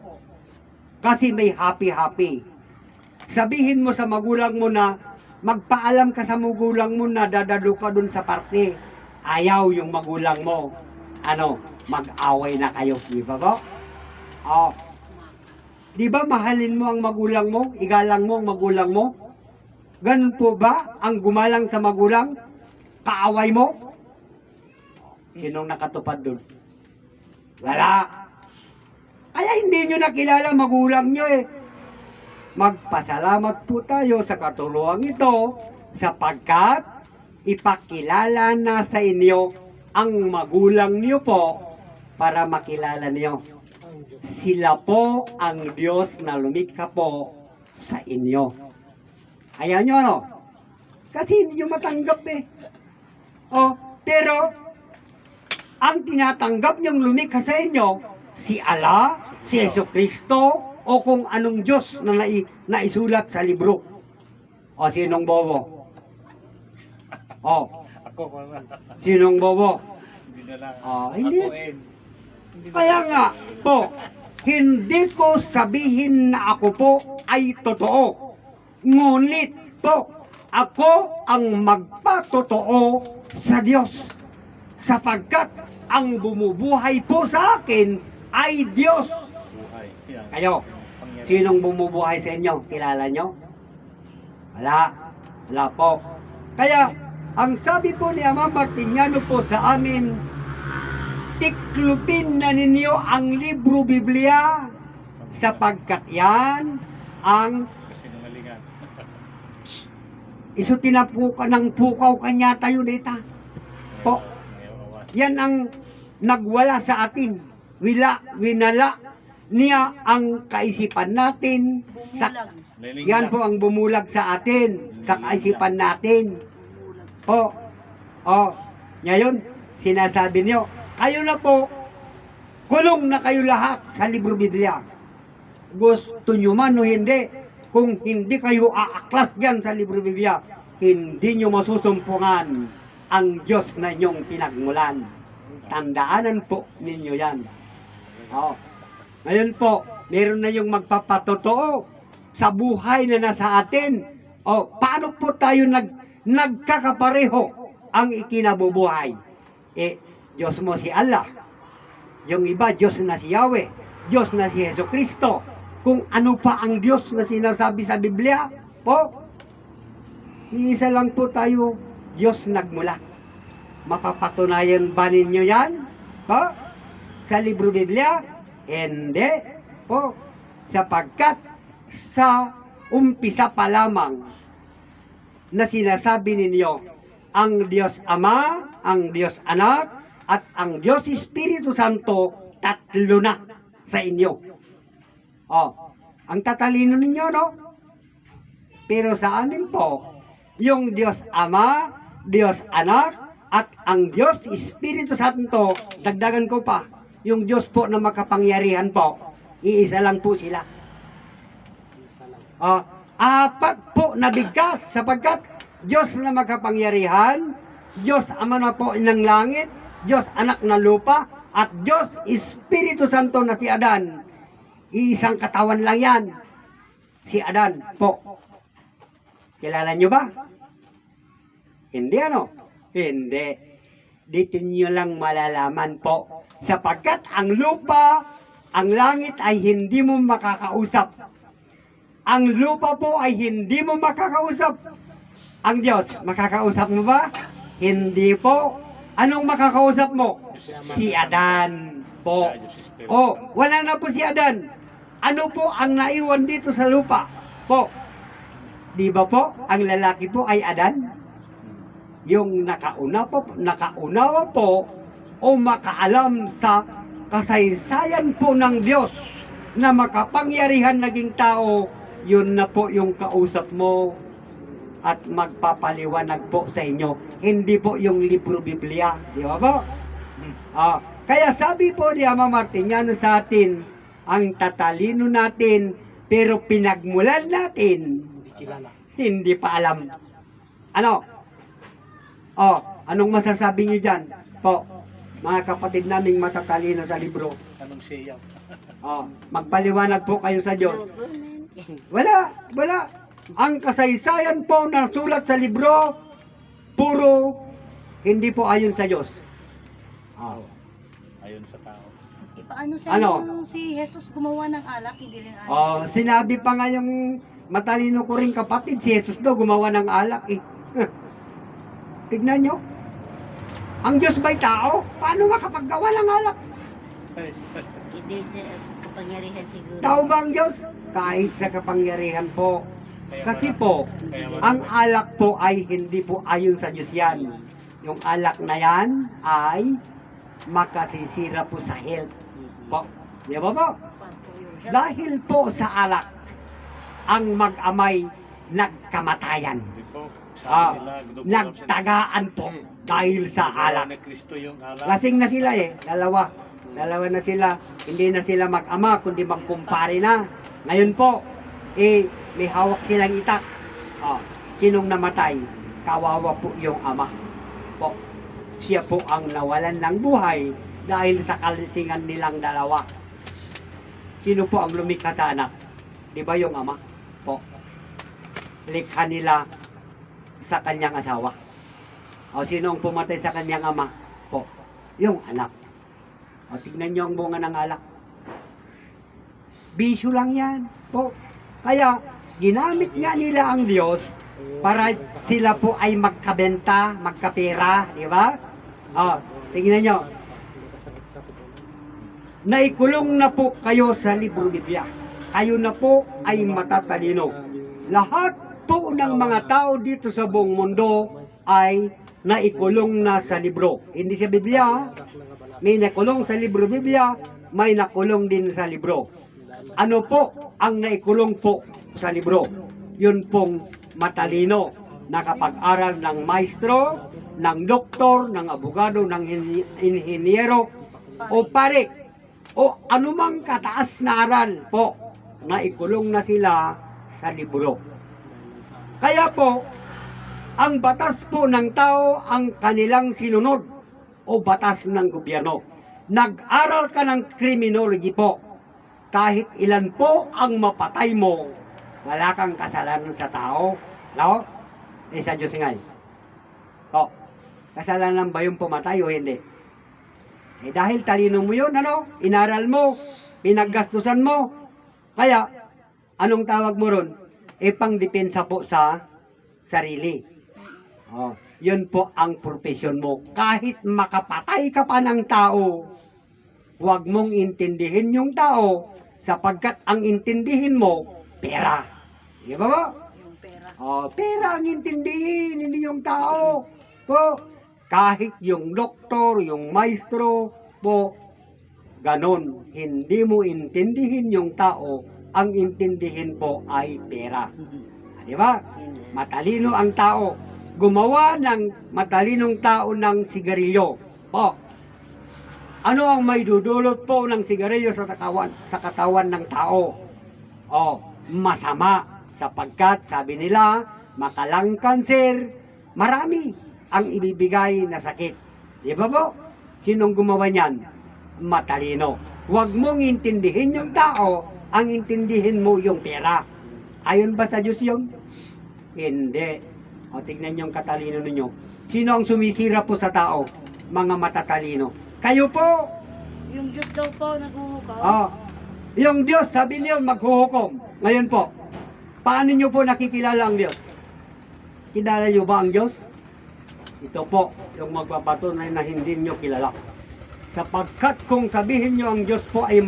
kasi may happy-happy. Sabihin mo sa magulang mo na magpaalam ka sa magulang mo na dadalo ka dun sa parte. Ayaw yung magulang mo. Mag-away na kayo. Di ba po? Di ba mahalin mo ang magulang mo? Igalang mo ang magulang mo? Ganun po ba ang gumalang sa magulang? Kaaway mo? Sinong nakatupad dun? Wala. Kaya hindi nyo nakilala magulang nyo eh. Magpasalamat po tayo sa katuluang ito sapagkat ipakilala na sa inyo ang magulang niyo po para makilala niyo. Sila po ang Diyos na lumikha po sa inyo. Ayaw nyo ano? Kasi hindi nyo matanggap eh. Pero ang tinatanggap nyong lumikha sa inyo, si Allah, si Jesucristo, o kung anong Diyos na naisulat sa libro. Sinong bobo? Ako wala. Sinong bobo? Hindi na lang. Hindi. Hindi Kaya nga po, hindi ko sabihin na ako po ay totoo. Ngunit po, ako ang magpatotoo sa Diyos. Sapagkat ang bumubuhay po sa akin ay Diyos. Buhay. Kayo, sinong bumubuhay sa inyo? Kilala nyo? Wala. Wala po. Kaya, ang sabi po ni Ama Martiniano po sa amin, tiklupin na ninyo ang libro Biblia sapagkat yan ang Kasinungalingan. iso tinapukan ng pukaw kanya tayo dita. Po, yan ang nagwala sa atin. Winala niya ang kaisipan natin. Yan po ang bumulag sa atin, sa kaisipan natin. Po, ngayon, sinasabi niyo, kayo na po, kulong na kayo lahat sa libro Biblia. Gusto nyo man o hindi, kung hindi kayo aaklas dyan sa libro Biblia, hindi nyo masusumpungan ang Diyos na inyong pinagmulan. Tandaanan po ninyo yan. Ngayon po, meron na yung magpapatotoo sa buhay na nasa atin. Paano po tayo nagkakapareho ang ikinabubuhay? Diyos mo si Allah. Yung iba, Diyos na si Yahweh. Diyos na si Jesucristo. Kung ano pa ang Diyos na sinasabi sa Biblia, po, iisa lang po tayo, Diyos nagmula. Mapapatunayan ba ninyo yan? Po? Sa libro Biblia? Hindi. Po, sapagkat sa umpisa pa lamang na sinasabi ninyo, ang Diyos Ama, ang Diyos Anak, at ang Diyos Espiritu Santo, tatlo na sa inyo. Ang tatalino ninyo, no? Pero sa amin po, yung Diyos Ama, Diyos Anak, at ang Diyos Espiritu Santo, dagdagan ko pa, yung Diyos po na makapangyarihan po, iisa lang po sila. Apat po na bigkas sapagkat Diyos na makapangyarihan, Diyos Ama na po ng langit, Diyos Anak na lupa, at Diyos Espiritu Santo na si Adan. Iisang katawan lang yan. Si Adan po. Kilala nyo ba? Hindi ano? Hindi. Dito nyo lang malalaman po. Sapagkat ang lupa, ang langit ay hindi mo makakausap. Ang lupa po ay hindi mo makakausap. Ang Diyos, makakausap mo ba? Hindi po. Anong makakausap mo? Si Adan po. Oh, wala na po si Adan. Ano po ang naiwan dito sa lupa? Po. Di ba po, ang lalaki po ay Adan? Yung nakaunawa po o makaalam sa kasaysayan po ng Diyos na makapangyarihan naging tao, yun na po yung kausap mo at magpapaliwanag po sa inyo. Hindi po yung libro Biblia. Di ba po? Kaya sabi po ni Ama Martiniano sa atin, ang tatalino natin, pero pinagmulan natin, hindi pa alam. Ano? Anong masasabi nyo dyan? Po, mga kapatid naming matatalino sa libro. Anong siya? Magpaliwanag po kayo sa Diyos. Wala. Ang kasaysayan po na sulat sa libro, puro hindi po ayon sa Diyos. Ayon sa tao. Paano sa Ano? nung si Jesus gumawa ng alak, hindi rin ayon sa Sinabi pa nga yung matalino ko rin kapatid, si Jesus daw gumawa ng alak eh. Tignan nyo. Ang Diyos ba'y tao? Paano makapaggawa ng alak? Hindi sa kapangyarihan siguro. Tao ba ang Diyos? Kahit sa kapangyarihan po. Kasi po, Kaya ang alak po ay hindi po ayon sa Diyos yan. Yung alak na yan ay makasisira po sa health. Po. Di ba po? Dahil po sa alak, ang mag-amay nagkamatayan. Hindi po. Sabi nila, Nagtagaan po dahil sa alak. Ni Kristo yung alak. Lasing na sila eh. Dalawa na sila. Hindi na sila mag-ama, kundi magkumpare na. Ngayon po, may hawak silang itak. Sinong namatay? Kawawa po yung ama. Po. Siya po ang nawalan ng buhay dahil sa kalisingan nilang dalawa. Sino po ang lumikha sa anak? Di ba yung ama? Po. Likha nila sa kanyang asawa. Sino ang pumatay sa kanyang ama? Po. Yung anak. Tignan nyo ang bunga ng alak. Bisyo lang yan. Po. Kaya, ginamit nga nila ang Diyos para sila po ay magkabenta, magkapera, di ba? Tingnan nyo. Naikulong na po kayo sa libro Biblia. Kayo na po ay matatalino. Lahat po ng mga tao dito sa buong mundo ay naikulong na sa libro. Hindi sa Biblia. May nakulong sa libro Biblia, may nakulong din sa libro. Ano po ang naikulong po sa libro? Yun pong matalino, nakapag-aral ng maestro, ng doktor, ng abogado, ng inhinyero, o pare, o anumang kataas na aral po, naikulong na sila sa libro. Kaya po, ang batas po ng tao ang kanilang sinunod o batas ng gobyerno. Nag-aral ka ng criminology po. Kahit ilan po ang mapatay mo, wala kang kasalanan sa tao. No? Sa Diyos nga. Kasalanan ba yung pumatay o hindi? Dahil talino mo yun, inaral mo, pinaggastusan mo. Kaya, anong tawag mo ron? Pangdepensa po sa sarili. Yun po ang profesyon mo. Kahit makapatay ka pa ng tao, huwag mong intindihin yung tao sapagkat ang intindihin mo, pera. Di ba ba? Yung pera. Pera ang intindihin, hindi yung tao. Kahit yung doktor, yung maestro, ganon. Hindi mo intindihin yung tao, ang intindihin po ay pera. Di ba? Matalino ang tao. Gumawa ng matalinong tao ng sigarilyo. Ano ang may dudulot po ng sigarilyo sa katawan ng tao? Masama. Sapagkat, sabi nila, makalang kanser, marami ang ibibigay na sakit. Di ba po? Sinong gumawa niyan? Matalino. Huwag mong intindihin yung tao, ang intindihin mo yung pera. Ayon ba sa Diyos yun? Hindi. O, tignan niyo ang katalino ninyo. Sino ang sumisira po sa tao? Mga matatalino. Kayo po! Yung Diyos daw po naghuhukaw. Yung Diyos, sabi niyo, maghuhukom. Ngayon po, paano niyo po nakikilala ang Diyos? Kilala niyo ba ang Diyos? Ito po, yung magpapatunay na hindi niyo kilala. Sapagkat kung sabihin niyo ang Diyos po ay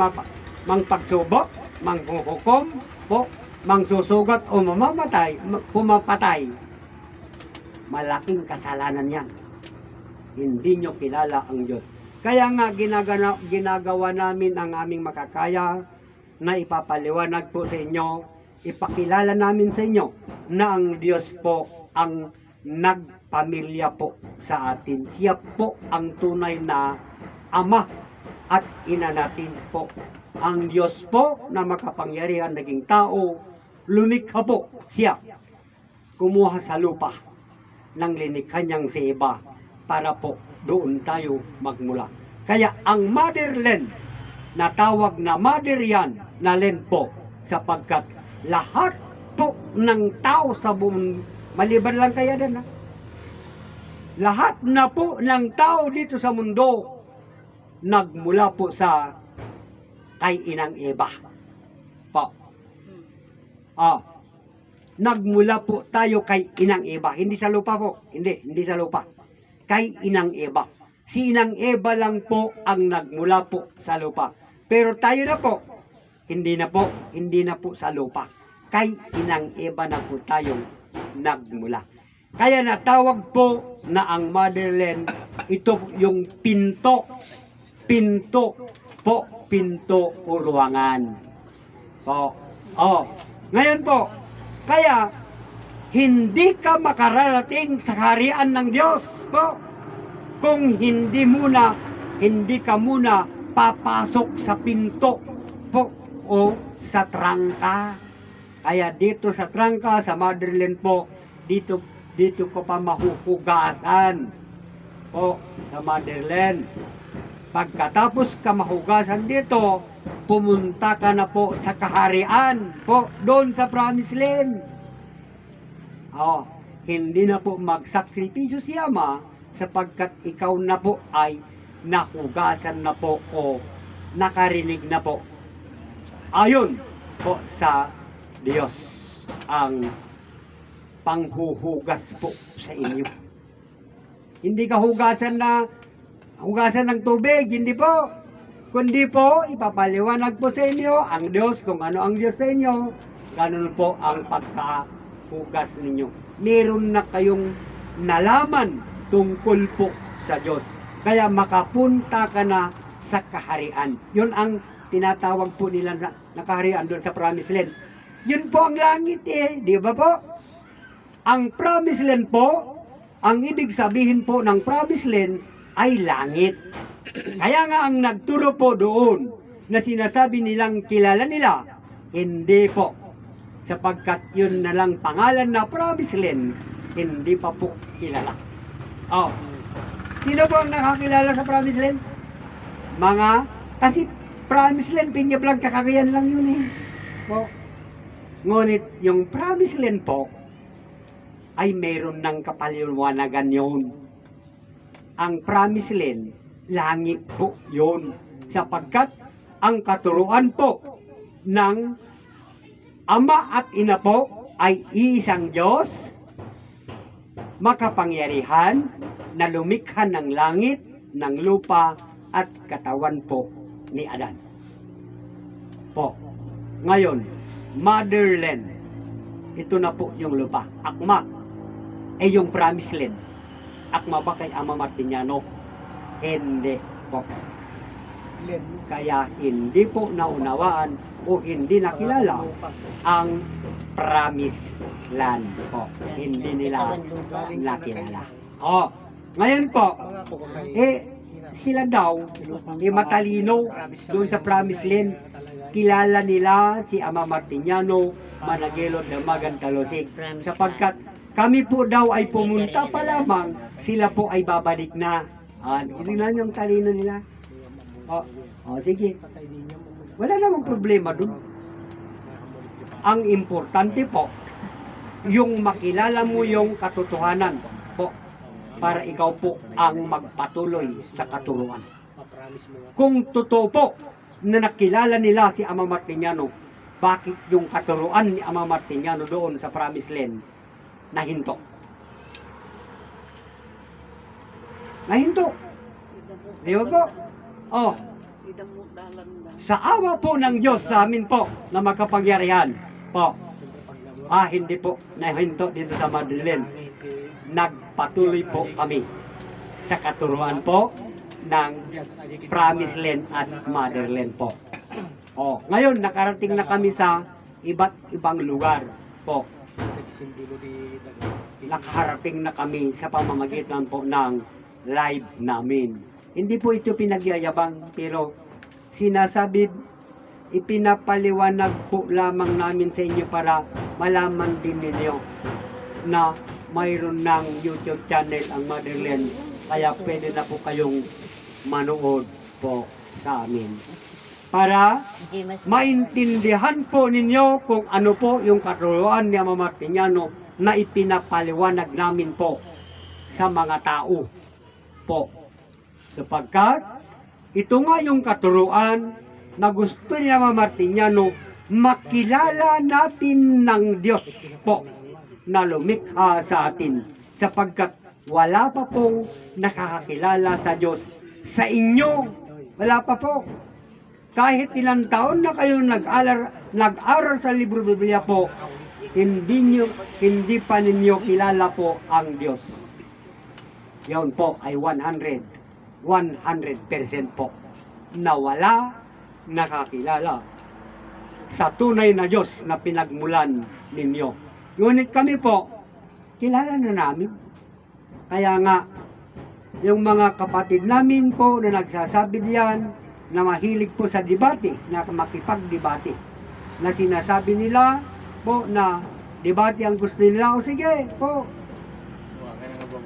mangpagsubok, manghuhukom po, mangsusugat o mamamatay, pumapatay, malaking kasalanan yan. Hindi nyo kilala ang Diyos. Kaya nga ginagawa namin ang aming makakaya na ipapaliwanag po sa inyo, ipakilala namin sa inyo na ang Diyos po ang nagpamilya po sa atin. Siya po ang tunay na Ama at Ina natin po. Ang Diyos po na makapangyarihan naging tao, lumikha po siya. Kumuha sa lupa ng linikha niyang si Eva para po doon tayo magmula. Kaya ang motherland, natawag na mother yan na land po, sapagkat lahat po ng tao sa buong, maliban lang kaya din ha, lahat na po ng tao dito sa mundo, nagmula po sa kay Inang Eva po. Nagmula po tayo kay Inang Eva. Hindi sa lupa po. Hindi sa lupa. Kay Inang Eva. Si Inang Eva lang po ang nagmula po sa lupa. Pero tayo na po, hindi na po sa lupa. Kay Inang Eva na po tayo nagmula. Kaya natawag po na ang motherland, ito yung pinto o ruwangan. Po. Ngayon po, kaya hindi ka makararating sa kaharian ng Diyos po kung hindi ka muna papasok sa pinto po o sa trangka. Kaya dito sa trangka, sa motherland po, dito ko pa mahuhugasan po sa motherland. Pagkatapos ka mahugasan dito, pumunta ka na po sa kaharian po, doon sa promised land. Hindi na po magsakripisyo si Ama sapagkat ikaw na po ay nahugasan na po o nakarinig na po. Ayon po sa Diyos ang panghuhugas po sa inyo. Hindi ka hugasan ng tubig, hindi po. Kundi po, ipapaliwanag po sa inyo ang Diyos, kung ano ang Diyos sa inyo, ganun po ang pagkahugas ninyo. Meron na kayong nalaman tungkol po sa Diyos. Kaya makapunta ka na sa kaharian. Yun ang tinatawag po nila na kaharian doon sa Promised Land. Yun po ang langit di ba po? Ang Promised Land po, ang ibig sabihin po ng Promised Land ay langit. Kaya nga ang nagturo po doon na sinasabi nilang kilala nila, hindi po. Sapagkat yun na lang pangalan na Promised Land, hindi pa po kilala. Sino po ang nakakilala sa Promised Land? Kasi Promised Land, Peña Blanca, Cagayan lang yun po. Ngunit yung Promised Land po, ay mayroon ng kapaliwanagan yun. Ang Promised Land, langit po yun. Sapagkat ang katuruan po ng Ama at Ina po ay iisang Diyos, makapangyarihan, na lumikha ng langit, ng lupa, at katawan po ni Adan. Po. Ngayon, motherland, ito na po yung lupa. Akma, yung Promised Land. Akma ba kay Ama Martiniano? Hindi po. Kaya hindi po naunawaan o hindi nakilala ang Promised Land po. Hindi nila nakilala. Ngayon po, sila daw, matalino doon sa Promised Land. Kilala nila si Ama Martiniano, Managelot, Damagan, Talosig. Sapagkat kami po daw ay pumunta pa lamang, sila po ay babalik na. Tingnan yung talino nila. Sige. Wala namang problema dun. Ang importante po, yung makilala mo yung katotohanan po, para ikaw po ang magpatuloy sa katuruan. Kung totoo po na nakilala nila si Ama Martiniano, bakit yung katuruan ni Ama Martiniano doon sa Promised Land nahinto? Nahinto. Di ba po? Oh, Idamot dalan na. sa awa po ng Diyos sa amin po na makapangyarihan po, hindi po nahinto dito sa Madrilen. Nagpatuloy po kami sa katuruan po ng Promised Land at Motherland po. Ngayon nakarating na kami sa iba't ibang lugar po. Nakarating na kami sa pamamagitan po ng live namin. Hindi po ito pinagyayabang, pero sinasabi, ipinapaliwanag po lamang namin sa inyo para malaman din ninyo na mayroon ng YouTube channel ang Motherland, kaya pwede na po kayong manood po sa amin. Para maintindihan po ninyo kung ano po yung katuruan ni Ama Martiniano na ipinapaliwanag namin po sa mga tao po. Sapagkat ito nga yung katuruan na gusto ni Ama Martiniano, makilala natin ng Diyos po na lumikha sa atin, sapagkat wala pa pong nakakakilala sa Diyos sa inyo. Wala pa po. Kahit ilang taon na kayo nag-aral sa libro Biblia po, hindi pa ninyo kilala po ang Diyos. Yun po ay 100% po na wala nakakilala sa tunay na Diyos na pinagmulan ninyo. Ngunit kami po, kilala na namin. Kaya nga, yung mga kapatid namin po na nagsasabi diyan, na mahilig po sa debate, na makipagdebate, na sinasabi nila po na debate ang gusto nila, o sige po,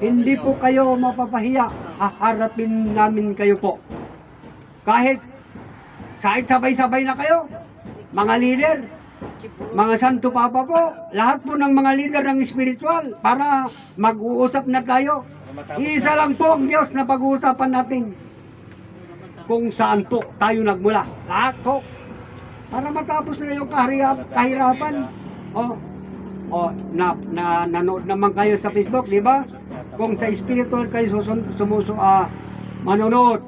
hindi po kayo mapapahiya, haharapin namin kayo po. Kahit sabay-sabay na kayo, mga leader, mga santo papa po, lahat po ng mga leader ng spiritual, para mag-uusap na tayo. Isa lang po ang Diyos na pag-uusapan natin. Kung saan po tayo nagmula. Lahat po. Para matapos na yung kahirapan. Nanood naman kayo sa Facebook, di ba? Kung sa spiritual kayo manonood,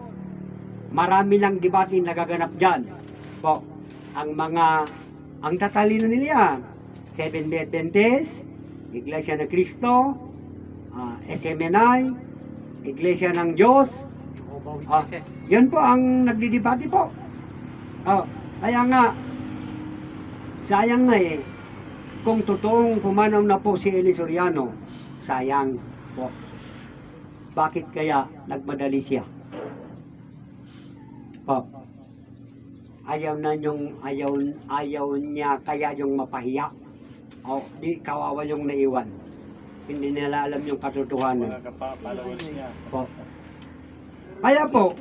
marami ng debate nagaganap dyan. Po, ang tatalino nila, Seventh-day Adventist, Iglesia ng Cristo, SMNI, Iglesia ng Diyos, yun po ang nagdidebate po. Kaya nga, sayang nga kung totoong pumanaw na po si Eli Soriano, sayang po. Bakit kaya nagmadali siya? Po. Ayaw niya kaya yung mapahiya. Di kawawa yung naiwan. Hindi nila alam yung katotohanan. Mga followers niya. Po. Kaya po,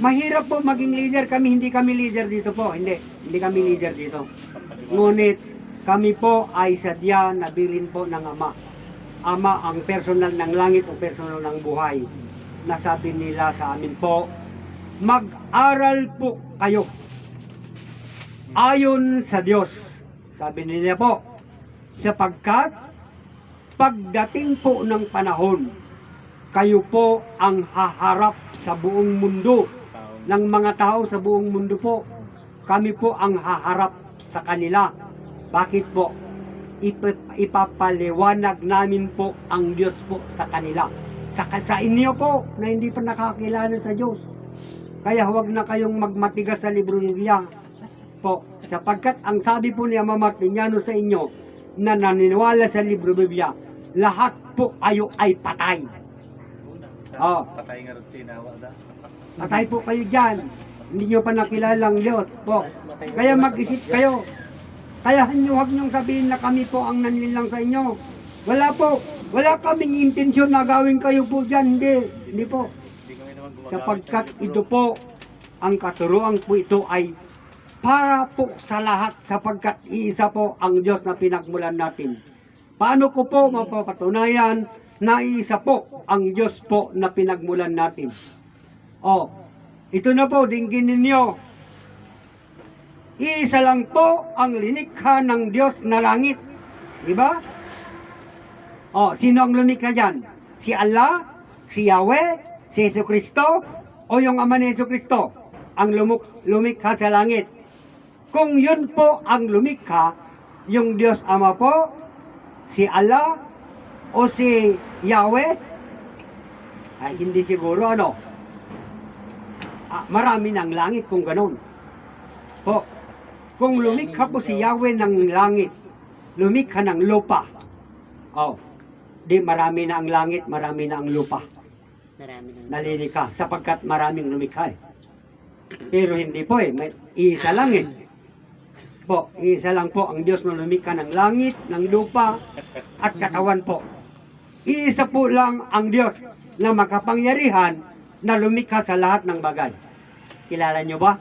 mahirap po maging leader. Hindi kami leader dito po. Hindi kami leader dito. Ngunit kami po ay sadya nabilin po ng Ama. Ama ang personal ng langit o personal ng buhay. Nasabi nila sa amin po, mag-aral po kayo ayon sa Diyos. Sabi nila po, sapagkat pagdating po ng panahon, kayo po ang haharap sa buong mundo, ng mga tao sa buong mundo po. Kami po ang haharap sa kanila. Bakit po? Ipapaliwanag namin po ang Diyos po sa kanila. Sa inyo po na hindi pa nakakilala sa Diyos. Kaya huwag na kayong magmatigas sa libro ng Biblia po. Sapagkat ang sabi po ni Ama Martiniano sa inyo na naniniwala sa libro ng Biblia, lahat po kayo ay patay. Patay nga rin tinawa da. Patay po kayo dyan. Hindi nyo pa nakilalang Diyos po. Kaya mag-isip kayo. Kaya huwag niyong sabihin na kami po ang nanlilang sa inyo. Wala po. Wala kaming intensyon na gawin kayo po dyan. Hindi po. Sapagkat ito po, ang katuruan po ito ay para po sa lahat, sapagkat iisa po ang Diyos na pinagmulan natin. Paano ko po mapapatunayan na isa po ang Diyos po na pinagmulan natin? Ito na po, dinggin ninyo. Isa lang po ang linikha ng Diyos na langit. Diba? Sino ang lumikha dyan? Si Allah, si Yahweh, si Yesu Kristo, o yung Ama ni Yesu Kristo ang lumikha sa langit. Kung yun po ang lumikha, yung Diyos Ama po, si Allah, o si Yahweh, ay hindi siguro marami ng langit kung ganun. Po, kung lumikha po si Yahweh ng langit, lumikha ng lupa, di marami na ang langit, marami na ang lupa. Nalilikha, sapagkat maraming lumikha Pero hindi po may isa lang Po, isa lang po ang Diyos na lumikha ng langit, ng lupa, at katawan po. Isa po lang ang Diyos na makapangyarihan na lumikha sa lahat ng bagay. Kilala nyo ba?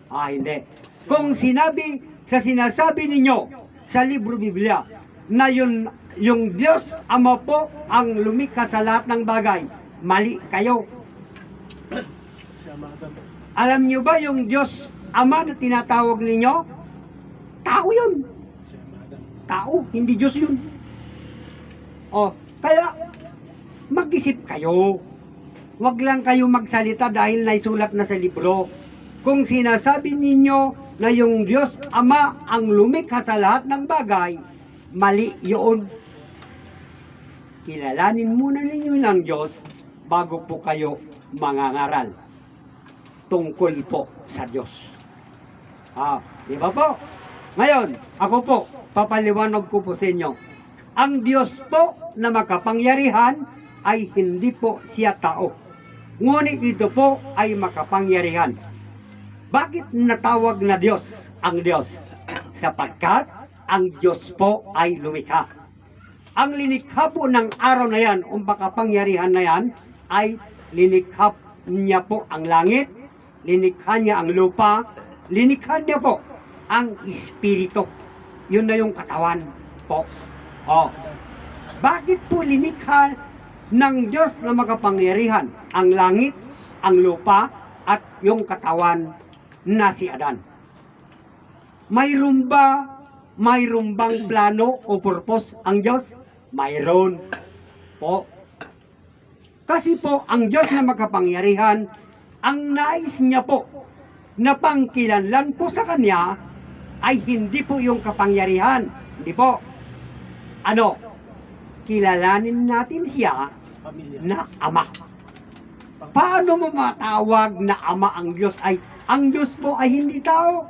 Hindi. Kung sinasabi ninyo sa libro Biblia na yung Diyos Ama po ang lumikha sa lahat ng bagay, mali kayo. Alam nyo ba yung Diyos Ama na tinatawag ninyo? Tao yun. Tao, hindi Diyos yun. Kaya mag-isip kayo. Huwag lang kayo magsalita dahil naisulat na sa libro. Kung sinasabi ninyo na yung Diyos Ama ang lumikha sa lahat ng bagay, mali yun. Kilalanin muna ninyo ng Diyos bago po kayo mangangaral tungkol po sa Diyos. Di ba po? Ngayon, ako po, papaliwanag ko po sa inyo. Ang Diyos po na makapangyarihan ay hindi po siya tao. Ngunit ito po ay makapangyarihan. Bakit natawag na Diyos ang Diyos? Sapagkat ang Diyos po ay lumikha. Ang linikha po ng araw na yan, o makapangyarihan na yan, ay linikha niya po ang langit, linikha niya ang lupa, linikha niya po ang espiritu. Yun na yung katawan po. Bakit po linikha ng Diyos na makapangyarihan ang langit, ang lupa, at yung katawan na si Adan? Mayroon bang plano o purpose ang Diyos? Mayroon po. Kasi po ang Diyos na makapangyarihan, ang nais niya po na pangkilanlan po sa Kanya ay hindi po yung kapangyarihan. Hindi po. Kilalanin natin siya na Ama. Paano mo matawag na Ama ang Diyos? Ang Diyos po ay hindi tao.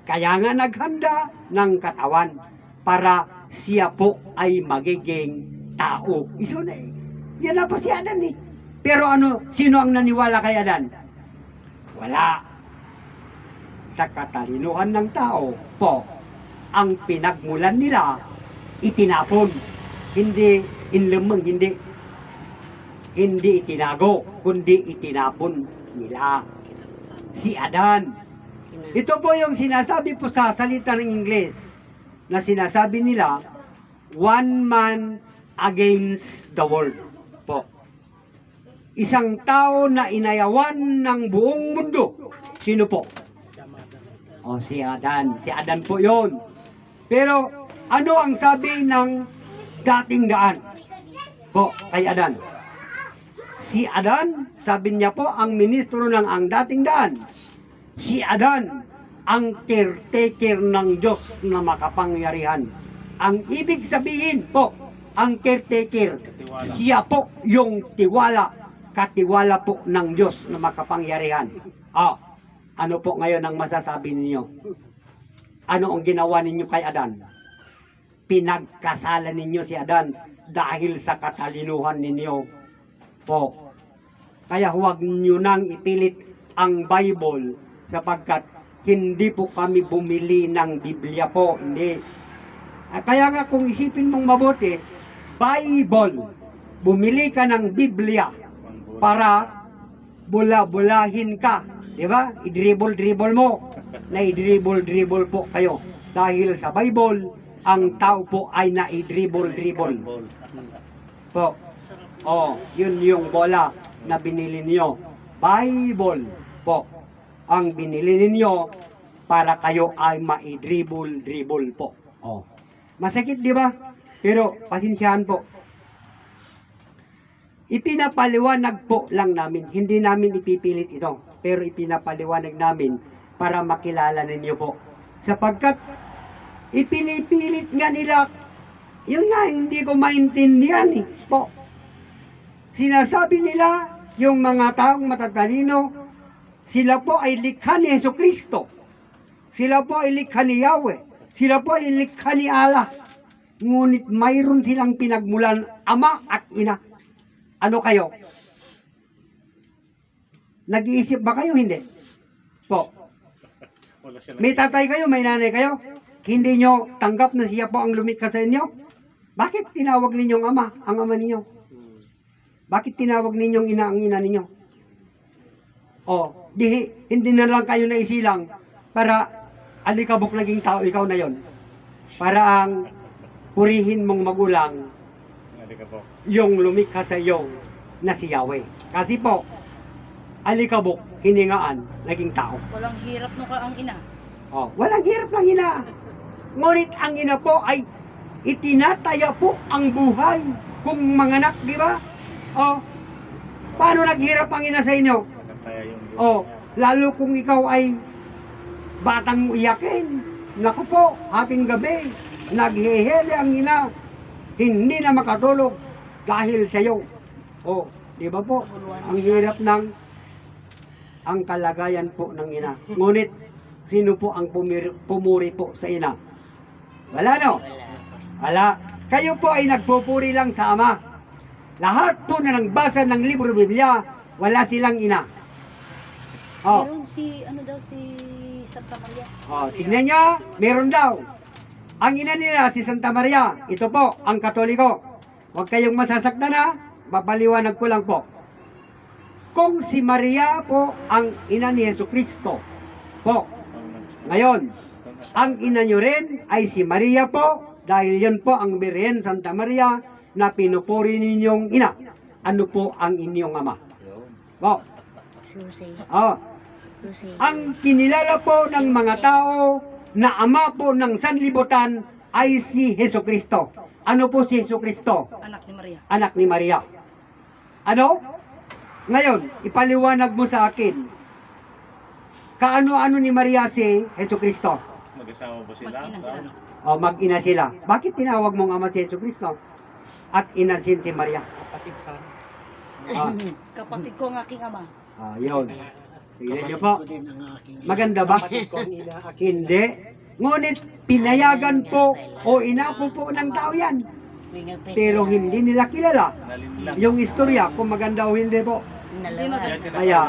Kaya nga naghanda ng katawan para siya po ay magiging tao. Yan na po si Adan Pero sino ang naniwala kay Adan? Wala. Sa katalinuhan ng tao po, ang pinagmulan nila, itinapon. Hindi inlemeng, hindi itinago, kundi itinapon nila. Si Adan. Ito po yung sinasabi po sa salita ng Ingles na sinasabi nila, one man against the world po. Isang tao na inayawan ng buong mundo. Sino po? Si Adan. Si Adan po yon. Pero ano ang sabi ng dating daan po kay Adan? Si Adan, sabi niya po, ang ministro ng ang dating daan. Si Adan, ang caretaker ng Diyos na makapangyarihan. Ang ibig sabihin po, ang caretaker, siya po yung katiwala po ng Diyos na makapangyarihan. Ano po ngayon ang masasabi ninyo? Ano ang ginawa ninyo kay Adan? Pinagkasalan ninyo si Adan dahil sa katalinuhan ninyo po. Kaya huwag nyo nang ipilit ang Bible sapagkat hindi po kami bumili ng Biblia po. Hindi. Kaya nga kung isipin mong mabuti, Bible, bumili ka ng Biblia para bula-bulahin ka. Diba? I-dribble mo. Na i-dribble po kayo. Dahil sa Bible, ang tao po ay naidribol-dribol. Ball. Po. Sarap. Oh, yun yung bola na binili niyo. Bible po. Ang binili ninyo para kayo ay maidribol-dribol po. Oh. Masakit, di ba? Pero pasensyahan po. Ipinapaliwanag po lang namin. Hindi namin ipipilit ito. Pero ipinapaliwanag namin para makilala ninyo po. Sapagkat ipinipilit nga nila, yun nga, hindi ko maintindihan eh. Po. Sinasabi nila, yung mga taong matatalino, sila po ay likha ni Jesucristo. Sila po ay likha ni Yahweh. Sila po ay likha ni Allah. Ngunit mayroon silang pinagmulan ama at ina. Ano kayo? Nag-iisip ba kayo? Hindi. Po. Wala sila. May tatay kayo, may nanay kayo. Hindi nyo tanggap na siya po ang lumikha sa inyo? Bakit tinawag ninyong ama, ang ama ninyo? Bakit tinawag ninyong ina ang ina ninyo? O, hindi na lang kayo naisilang para alikabok naging tao, ikaw na yon. Para ang purihin mong magulang Hindi ka po. yung lumikha sa iyo na si Yahweh. Kasi po, alikabok, hiningaan, naging tao. Walang hirap no ka ang ina. Oh, walang hirap ng ina. Ngunit ang ina po ay itinataya po ang buhay kung manganak, di ba? Oh, paano naghirap ang ina sa inyo? Nagkataya yung Oh, lalo kung ikaw ay batang iyakin. Naku po, ating gabi, naghihili ang ina, hindi na makatulog dahil sa iyo. Oh, di ba po? Ang hirap ng ang kalagayan po ng ina. Ngunit, sino po ang pumuri po sa ina? Wala, no? Wala. Kayo po ay nagpupuri lang sa ama. Lahat po na nagbasa ng libro Biblia, wala silang ina. Oh, Meron si, ano daw, si Santa Maria. oh, tignan niya, meron daw. Ang ina nila si Santa Maria. Ito po, ang Katoliko. Huwag kayong masasaktan na, papaliwanag ko lang po. Kung si Maria po ang ina ni Jesucristo po, ngayon, ang ina nyo rin ay si Maria po, dahil yan po ang Birhen Santa Maria na pinupuri ninyong ina. Ano po ang inyong ama? Po. Susi. Oh, Susi. ang kinilala po ng mga tao na ama po ng sanlibutan ay si Jesucristo. Ano po si Jesucristo? Anak ni Maria. Anak ni Maria. Ano? Ngayon, ipaliwanag mo sa akin. Kaano-ano ni Maria si Jesucristo? Mag-asawa ba sila? Mag-ina sila. O mag-ina sila. Bakit tinawag mong ama si Jesucristo? At ina sin si Maria. Kapatid sa Ah, Kapatid ko ang aking ama. yun. Tignan niyo po. Maganda ba? Hindi. Ngunit pinayagan po o inapo po ng tao yan. Pero hindi nila kilala nalinlang. yung istorya kung maganda o hindi po. Hindi maganda. Kaya,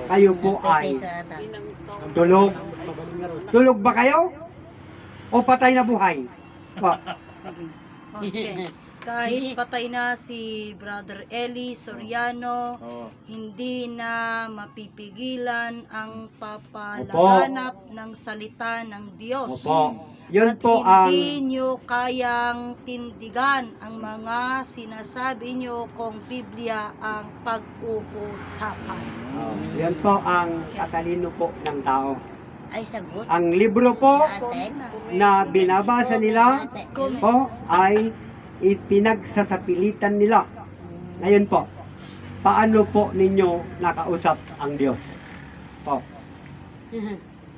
kayo po ay Inang taon. tulog. Tulog ba kayo? O patay na buhay? Pa. Okay. Kahit patay na si Brother Eli Soriano, Oo. hindi na mapipigilan ang papalaganap ng salita ng Diyos. Opo. Yun At po ang hindi nyo kayang tindigan ang mga sinasabi nyo kung Biblia ang pag-uusapan. yan po ang katalino po ng tao. Ay, sagot. Ang libro po Ate. na binabasa nila po ay ipinagsasapilitan nila. Ngayon po, paano po ninyo nakausap ang Diyos? Po.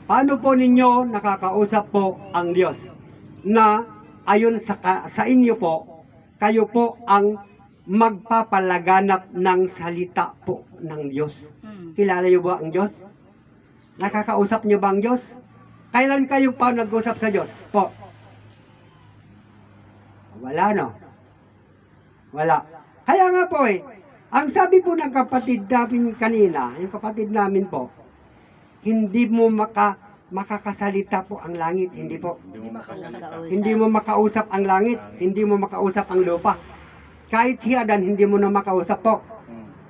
Paano po ninyo nakakausap po ang Diyos? Na ayon sa inyo po, kayo po ang magpapalaganap ng salita po ng Diyos. Kilala niyo ba ang Diyos? Nakakausap niyo ba ang Diyos? Kailan kayo pa nag-usap sa Diyos? Po. Wala, no? Wala. Kaya nga po ang sabi po ng kapatid namin kanina, yung kapatid namin po, hindi mo makakasalita po ang langit, hindi po. Hindi mo makasalita. Hindi mo makausap ang langit, hindi mo makausap ang lupa. Kahit siya dan hindi mo na makausap po.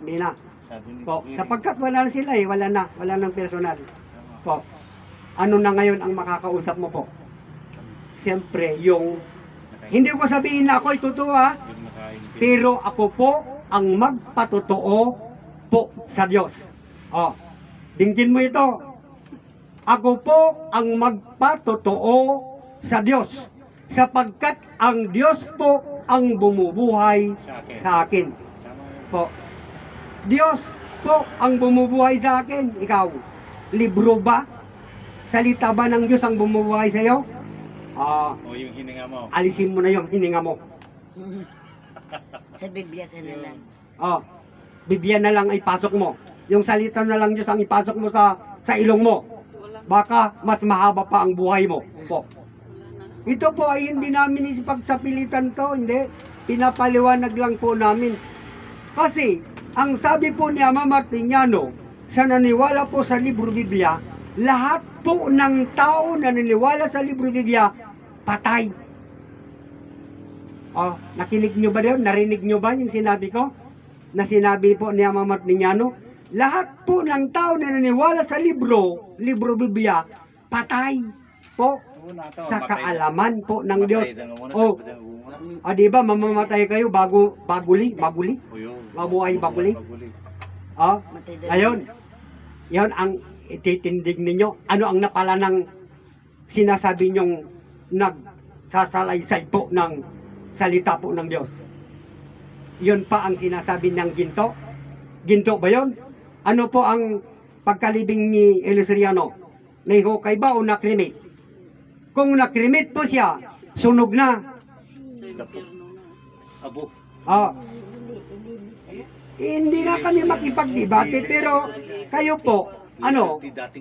Hindi na. Sabi ni Po, Kiri. sapagkat wala na sila wala nang personal. Po. Ano na ngayon ang makakausap mo po? siyempre yung, hindi ko sabihin na ako ay totoo ha, pero ako po ang magpatotoo po sa Diyos. Oh, dinggin mo ito. Ako po ang magpatotoo sa Diyos, sapagkat ang Diyos po ang bumubuhay sa akin. Po. Diyos po ang bumubuhay sa akin. Ikaw, libro ba? Salita ba ng Diyos ang bumubuhay sa iyo? O yung hininga mo. Alisin mo na yung hininga mo. Sa Biblia sa nalang. Biblia na lang ay pasok mo. Yung salita na lang Diyos ang ipasok mo sa ilong mo. Baka mas mahaba pa ang buhay mo. Po. Ito po ay hindi namin ipagsapilitan to, hindi. Pinapaliwanag lang po namin. Kasi, ang sabi po ni Ama Martiniano, sa naniwala po sa libro Biblia, lahat po ng tao na naniniwala sa libro Biblia, patay. Nakinig nyo ba doon? Narinig nyo ba yung sinabi ko? Na sinabi po ni Ama Martiniano, lahat po ng tao na naniniwala sa libro Biblia, patay po sa kaalaman po ng Diyos. Di ba mamamatay kayo baguli? Mabuhay baguli? Ayun. Yan ang ititindig ninyo. Ano ang napala ng sinasabi nyong nagsasalaysay po ng salita po ng Diyos? Yun pa ang sinasabi ng ginto? Ginto ba yun? Ano po ang pagkalibing ni Eluseriano? Naihukay ba o nakrimit? Kung nakrimit po siya, sunog na. Abo. Hindi na kami makipagdebate, pero kayo po,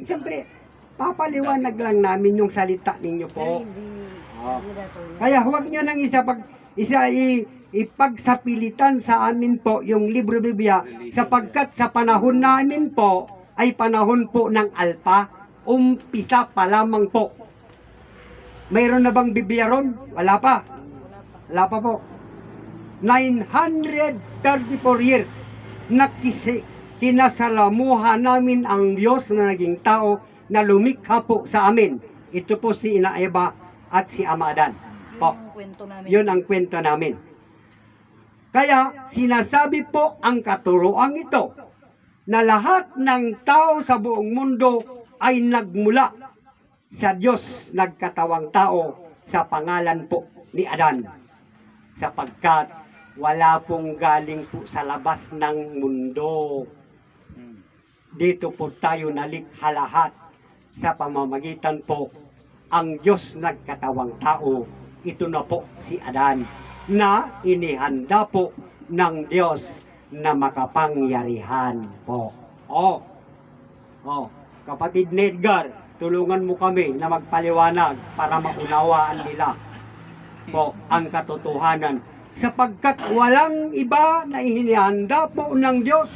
siyempre, papaliwanag lang namin yung salita ninyo po. Kaya huwag nyo nang ipagsapilitan sa amin po yung libro Biblia, sapagkat sa panahon namin po ay panahon po ng alpa, umpisa pa lamang po. Mayroon na bang Biblia ron? Wala pa. Wala pa po. 934 years na kinasalamuhan namin ang Diyos na naging tao na lumikha po sa amin. Ito po si Ina Eva at si Ama Adan. Po. Yun ang kwento namin. Kaya sinasabi po ang katuroang ito na lahat ng tao sa buong mundo ay nagmula sa Diyos nagkatawang tao sa pangalan po ni Adan. Sapagkat wala pong galing po sa labas ng mundo. Dito po tayo nalikha lahat sa pamamagitan po ang Diyos nagkatawang tao. Ito na po si Adan na inihanda po ng Diyos na makapangyarihan po. Kapatid Nedgar, tulungan mo kami na magpaliwanag para maunawaan nila po ang katotohanan. Sapagkat walang iba na inihanda po ng Diyos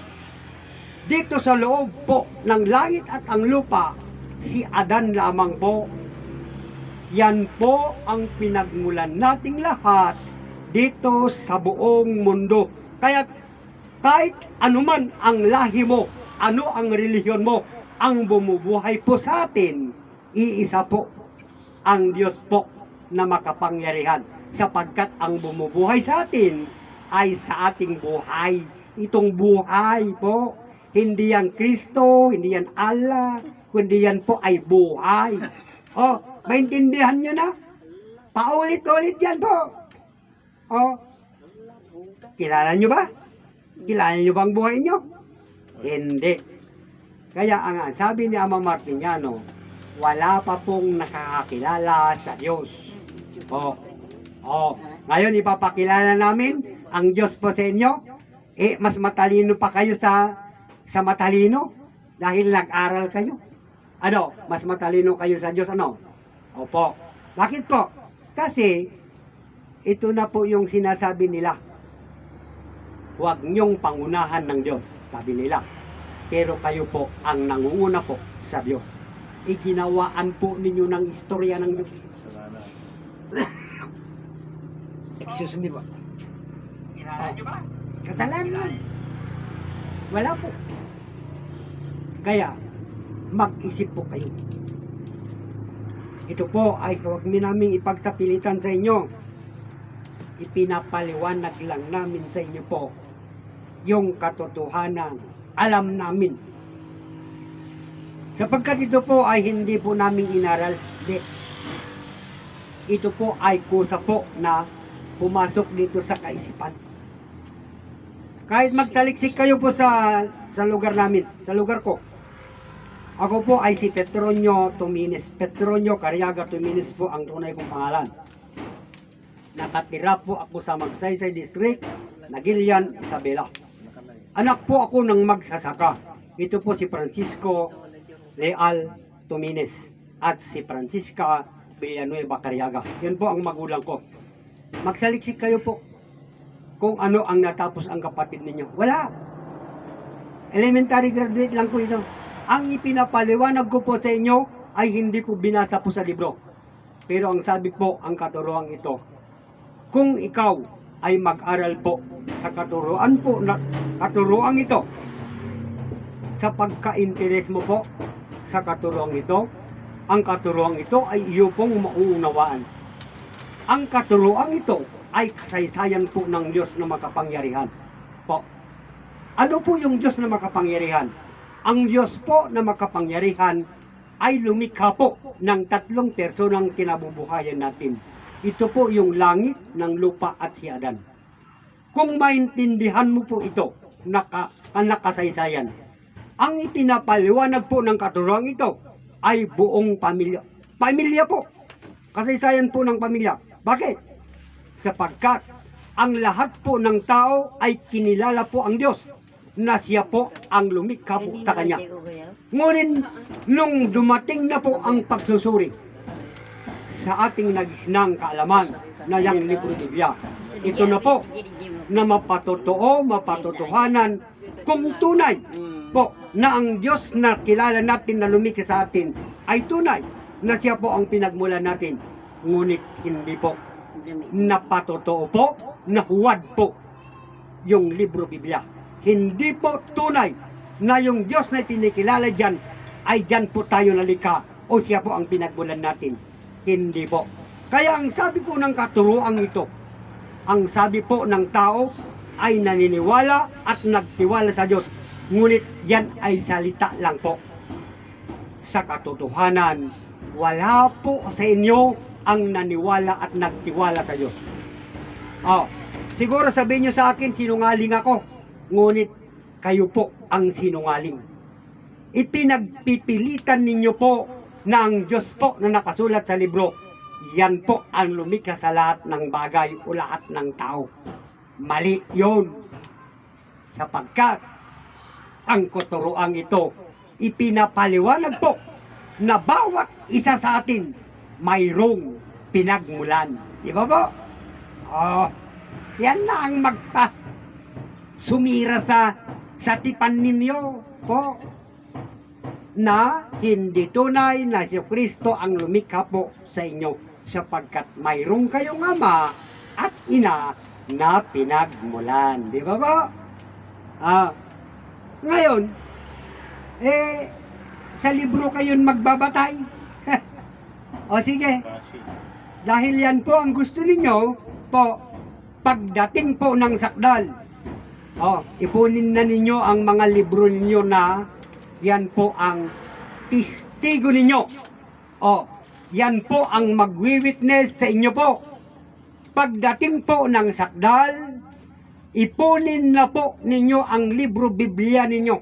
dito sa loob po ng langit at ang lupa, si Adan lamang po. Yan po ang pinagmulan nating lahat dito sa buong mundo. Kaya kahit anuman ang lahi mo, ano ang relihiyon mo, ang bumubuhay po sa atin, iisa po ang Diyos po na makapangyarihan. Sapagkat ang bumubuhay sa atin ay sa ating buhay. Itong buhay po, hindi yan Kristo, hindi yan Allah, kundi yan po ay buhay. Maintindihan nyo na? Paulit-ulit yan po. Kilala nyo ba? Kilala nyo ba ang buhay nyo? Hindi. Kaya ang sabi ni Ama Martiniano, wala pa pong nakakakilala sa Diyos. Ngayon ipapakilala namin ang Diyos po sa inyo. Mas matalino pa kayo sa matalino dahil nag-aral kayo. Mas matalino kayo sa Diyos, Opo. Bakit po? Kasi ito na po yung sinasabi nila. Huwag niyong pangunahan ng Diyos, sabi nila. Pero kayo po ang nangunguna po sa Diyos. Iginawaan po ninyo ng istorya ng Diyos. Excuse me po. Kasalanan. Wala po. Kaya, mag-isip po kayo. Ito po ay huwag naming ipagsapilitan sa inyo. Ipinapaliwanag lang namin sa inyo po yung katotohanan. Alam namin. Sapagkat ito po ay hindi po namin inaral. Hindi. Ito po ay kusa po na pumasok dito sa kaisipan. Kahit magtaliksik kayo po sa lugar namin, sa lugar ko. Ako po ay si Petronio Tumines. Petronio Cariaga Tumines po ang tunay kong pangalan. Nakatira po ako sa Magsaysay District, Nagilian, Isabela. Anak po ako ng magsasaka. Ito po si Francisco Leal Tumines at si Francisca Villanueva Cariaga. Yan po ang magulang ko. Magsaliksik kayo po kung ano ang natapos ang kapatid ninyo. Wala. Elementary graduate lang po ito. Ang ipinapaliwanag ko po sa inyo ay hindi ko binasa po sa libro. Pero ang sabi po, ang katuruan ito, kung ikaw ay mag-aral po sa katuruan po na katuruan ito, sa pagka-interes mo po sa katuruan ito, ang katuruan ito ay iyo pong mauunawaan. Ang katuruan ito ay kasaysayan po ng Diyos na makapangyarihan. Po. Ano po yung Diyos na makapangyarihan? Ang Diyos po na makapangyarihan ay lumikha po ng tatlong personang kinabubuhayan natin. Ito po yung langit, ng lupa at si Adan. Kung maintindihan mo po ito, nakasaysayan, ang ipinapaliwanag po ng katuruan ito ay buong pamilya. Pamilya po. Kasaysayan po ng pamilya. Bakit? Sapagkat ang lahat po ng tao ay kinilala po ang Diyos na siya po ang lumikha po sa Kanya. Ngunit nung dumating na po ang pagsusuri sa ating nagisnang kaalaman na yung libro ng Biblia, ito na po na mapatotoo, mapatotohanan kung tunay po na ang Diyos na kilala natin na lumikha sa atin ay tunay na siya po ang pinagmulan natin. Ngunit hindi po napatotoo po, nahuwad po yung libro Biblia. Hindi po tunay na yung Diyos na pinikilala dyan ay dyan po tayo nalikha o siya po ang pinagmulan natin. Hindi po. Kaya ang sabi po ng katuruan ito, ang sabi po ng tao ay naniniwala at nagtiwala sa Diyos. Ngunit yan ay salita lang po. Sa katotohanan, wala po sa inyo ang naniwala at nagtiwala sa Diyos. Siguro sabihin nyo sa akin, sinungaling ako. Ngunit kayo po ang sinungaling. Ipinagpipilitan ninyo po na ang Diyos po na nakasulat sa libro, yan po ang lumikha sa lahat ng bagay o lahat ng tao. Mali yun. Sapagkat ang katuruan ito, ipinapaliwanag po na bawat isa sa atin mayroong pinagmulan. Di ba po? Yan na ang sumira sa tipan ninyo po na hindi tunay na si Kristo ang lumikha po sa inyo sapagkat mayroong kayong ama at ina na pinagmulan. Di ba po? Ngayon, sa libro kayon magbabatay. O sige, dahil yan po ang gusto ninyo po, pagdating po ng sakdal, ipunin na ninyo ang mga libro ninyo na yan po ang testigo ninyo. Yan po ang magwi-witness sa inyo po. Pagdating po ng sakdal, ipunin na po ninyo ang libro Biblia ninyo.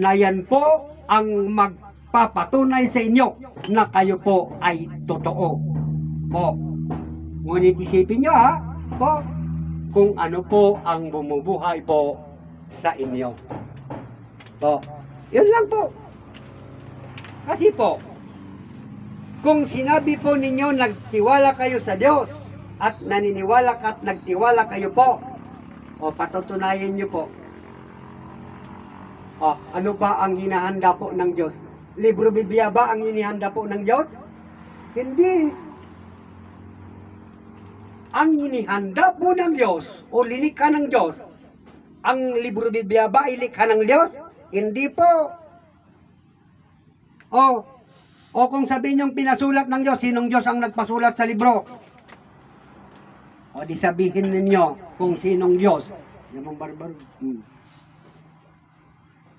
Na yan po ang magpapatunay sa inyo na kayo po ay totoo. Ngunit isipin nyo po, kung ano po ang bumubuhay po sa inyo. Yun lang po. Kasi po, kung sinabi po ninyo nagtiwala kayo sa Diyos at naniniwala at nagtiwala kayo po, patutunayan nyo po. Ano ba ang hinahanda po ng Diyos? Libro Biblia ba ang hinihanda po ng Diyos? Hindi. Ang inihanda po ng Diyos o lilikha ng Diyos, ang libro Biblia ba ilikha ng Diyos? Hindi po. O kung sabihin yung pinasulat ng Diyos, sinong Diyos ang nagpasulat sa libro? O di sabihin ninyo kung sinong Diyos. Yan ang barbaro.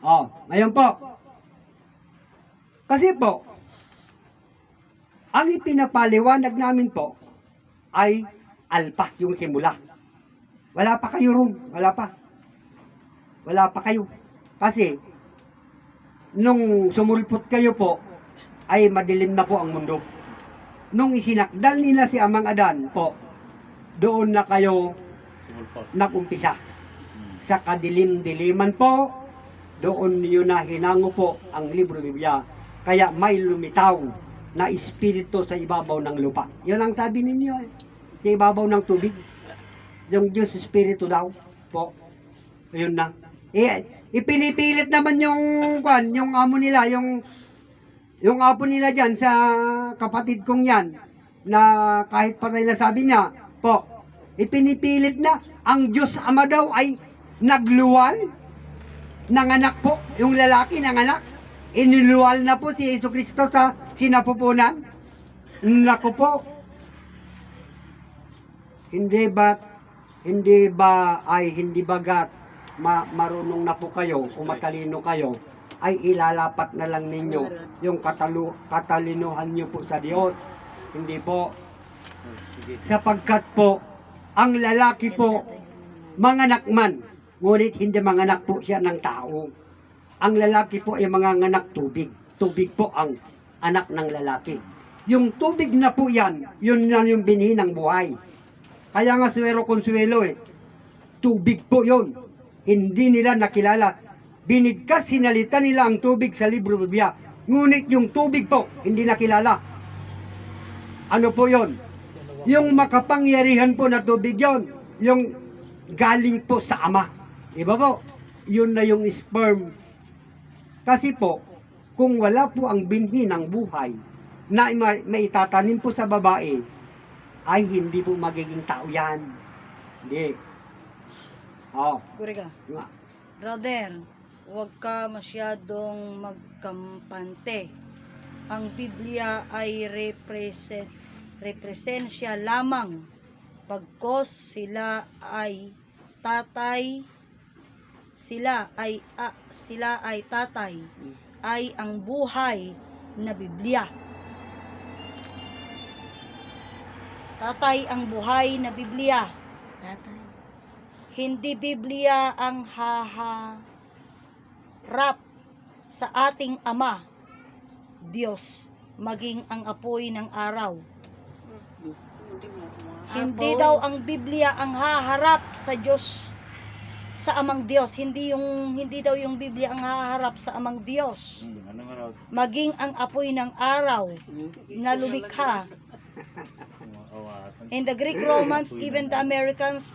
O, ngayon po. Kasi po, ang ipinapaliwanag namin po ay alpha, yung simula. Wala pa kayo ron. Wala pa. Wala pa kayo. Kasi, nung sumulpot kayo po, ay madilim na po ang mundo. Nung isinakdal nila si Amang Adan po, doon na kayo Sumulpot. nagumpisa. Sa kadilim-diliman po, doon niyo na hinango po ang libro ng Biblia. Kaya may lumitaw na espiritu sa ibabaw ng lupa. Yun ang sabi ninyo eh. Sa ibabaw ng tubig. Yung Diyos espiritu daw po. Yun na. Ipinipilit naman yung amo nila, yung apo nila dyan sa kapatid kong yan, na kahit patay na sabi niya, po, ipinipilit na, ang Diyos Ama daw ay nagluwal, nanganak po, yung lalaki nanganak, iniluwal na po si Jesucristo sa sinapupunan. Naku po, hindi bagat marunong na po kayo, o matalino kayo, ay ilalapat na lang ninyo yung katalinuhan nyo po sa Diyos. Hindi po. Sige. Sapagkat po, ang lalaki po, manganak man, ngunit hindi manganak po siya ng tao. Ang lalaki po ay manganganak tubig. Tubig po ang anak ng lalaki. Yung tubig na po yan, yun na yung binhi ng buhay. Kaya nga suwero konsuelo eh, tubig po yun. Hindi nila nakilala. Binigkas, sinalita nila ang tubig sa libro ng Biblia. Ngunit yung tubig po, hindi nakilala. Ano po yon? Yung makapangyarihan po na tubig yon. Yung galing po sa Ama. Diba po? Yun na yung sperm. Kasi po, kung wala po ang binhi ng buhay na maitatanim po sa babae, ay hindi po magiging tao yan. Hindi. Oh. Guri ka. Nga. Brother, huwag ka masyadong magkampante. Ang Biblia ay represensya lamang. Pagkos sila ay tatay, sila ay tatay, ay ang buhay na Biblia. Tatay ang buhay na Biblia. Tatay. Hindi Biblia ang haharap sa ating Ama, Diyos, maging ang apoy ng araw. Hindi mo Hindi daw ang Biblia ang haharap sa Diyos, sa Amang Diyos. Hindi daw yung Biblia ang haharap sa Amang Diyos. Ano nga raw? Maging ang apoy ng araw na lumikha. Awatan. In the Greek Romans, even the Americans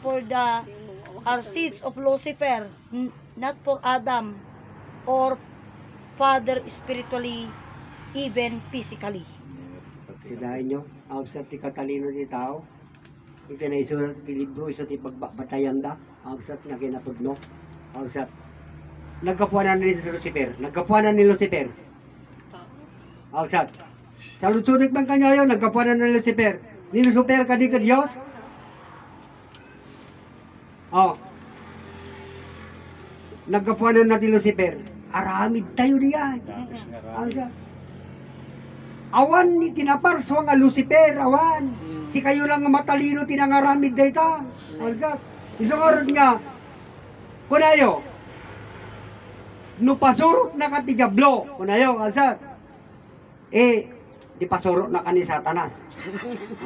are seeds of Lucifer, not for Adam or Father spiritually, even physically. Tidahin nyo, awsat ti katalino ti tao. Ito na isulat ti libro, iso ti pagbatayan da. Awsat nga kinapudno. Awsat. Nagkapuanan ni Lucifer. Nagkapuanan ni Lucifer. Awsat. Sa lutsunik man kanya yun, nagkapuanan ni Lucifer. Ni Lucifer ka di ka Diyos? Oh. Nagkapuanan natin Lucifer. Aramid tayo diyan. Tapos nga raw. Awsat. Awan ni tinaparso nga Lucifer, awan. Si kayo lang nga matalino tinangaramid dayta. Alsat. Isungorod nga. Kunayo. No pasurot na ka ti Diablo. Kunayo, alsat. Di pasurot na ka ni Satanas.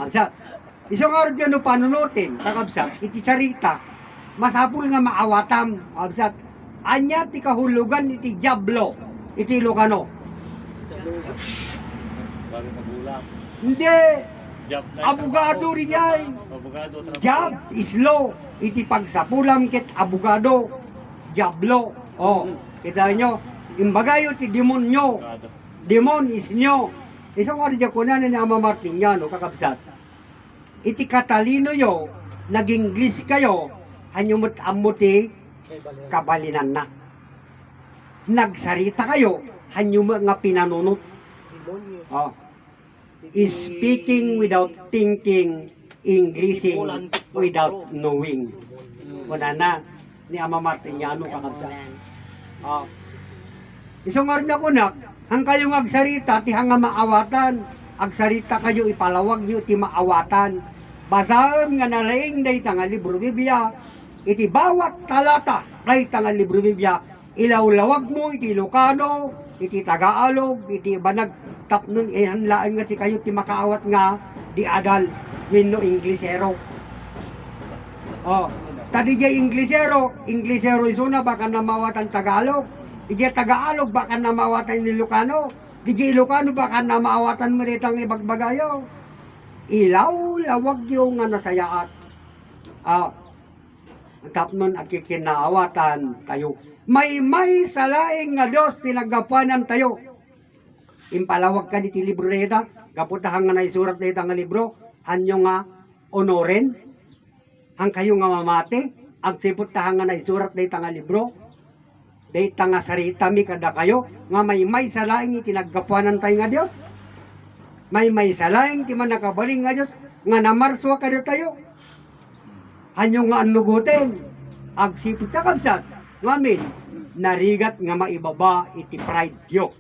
Alsat. Isungorod nga no panunutin. Kakabsat. Iti sarita. Masapul nga maawatam. Alsat. Anya ti kahulugan iti Diablo. Iti Lucano. Bago magulang. Hindi. Job na. Abogado rin yan. Abogado. trabaho. Job is law. Iti pagsapulam ket abogado. Diablo. Oh, kita nyo. Imbagayo ti demonyo. Abogado. Demon is nyo. Isang oras dyan kunan ni Ama Martin yan, no, kakabsat. Iti katalino yo, nag-English kayo, hanyumot amuti, kabalinan na. Nagsarita kayo, hanyumot nga pinanunot. Oh. Speaking without thinking, Englishing without knowing. Kuna na, ni Ama Martiniano kakabsa. Oh. Isong na kunak, ang kayong agsarita, tihang nga maawatan. Agsarita kayo, ipalawag nyo, ti maawatan. Basahan nga nalaing day nga libro Biblia, iti bawat talata, day nga libro Biblia, ilawlawag mo, iti Ilocano, iti Tagalog, iti banag tapnon, hanlaan nga si kayo, ti makaawat nga, di adal, wenno Inglesero. Oh, tadi jay Inglesero isuna, baka namawatan Tagalog, iti Tagalog, baka namawatan Ilocano, di Ilocano, baka namawatan mo ritang ibagbagayo. Ilaw, lawag yung nga nasayaat. Tapnon at kikinaawatan tayo. May salaing nga Diyos tinagapanan tayo. Impalawag ka diti libro na ita, kaputahan nga naisurat na ita nga libro, hanyo nga onoren, hang kayo nga mamate, ang siputahan nga naisurat na ita nga libro, data nga sarita mi kada kayo, nga may salaing itinagapanan tayo nga Diyos. May salaing ti man nakabaling nga Diyos, nga namarswa kada tayo. Hanyo nga anugutin, agsipot ka kabsat, ngamin, narigat nga maibaba iti pride yo.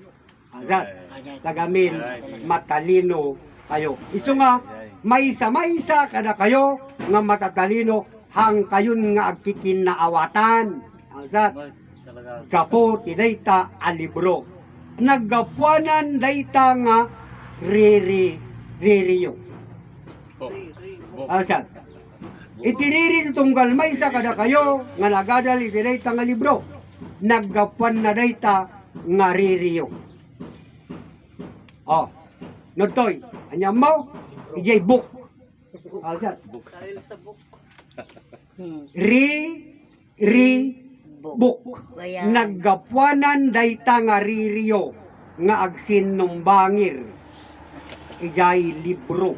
Azat, tagamin, matalino kayo. Iso nga, maysa kada kayo, nga matatalino, hang kayon nga agkikinaawatan. Azat, gapo ti dayta a libro. Naggapuanan dayta nga ririyo. Azat, itiniri tunggal maysa kada kayo, nga nagadal iti dayta nga libro. Naggapuan na dayta nga ririyo. Oh, notoy, anyam mo, ijay book. Azat, Dahil sa book. book. Kaya, Naggapuanan dayta nga ririyo nga agsin nung bangir. Ijay libro.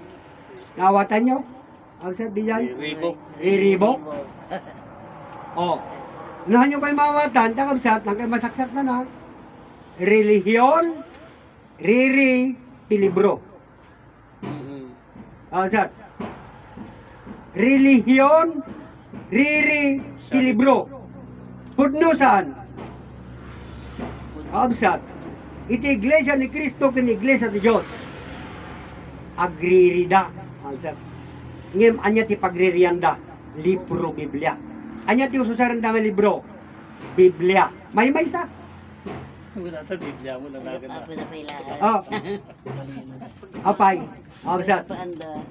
Nawatan nyo? Azat dijay? Riribok. Oh. Nahan nyo ba'y mawatan? Takabsat, nang kay masaksak na na. Relihiyon, pilibro. Azat. Relihiyon, pilibro. Pudno saan? Absat. Iti iglesia ni Kristo kin iglesia ni Diyos. Agririda. Absat. Ngem anya ti pagririanda, libro Biblia. Anya ti ususaran da nga libro, Biblia. May sa. Wala sa Biblia mo na nagan na. apa na pailaan. Oh. Apay. Absat. Paanda.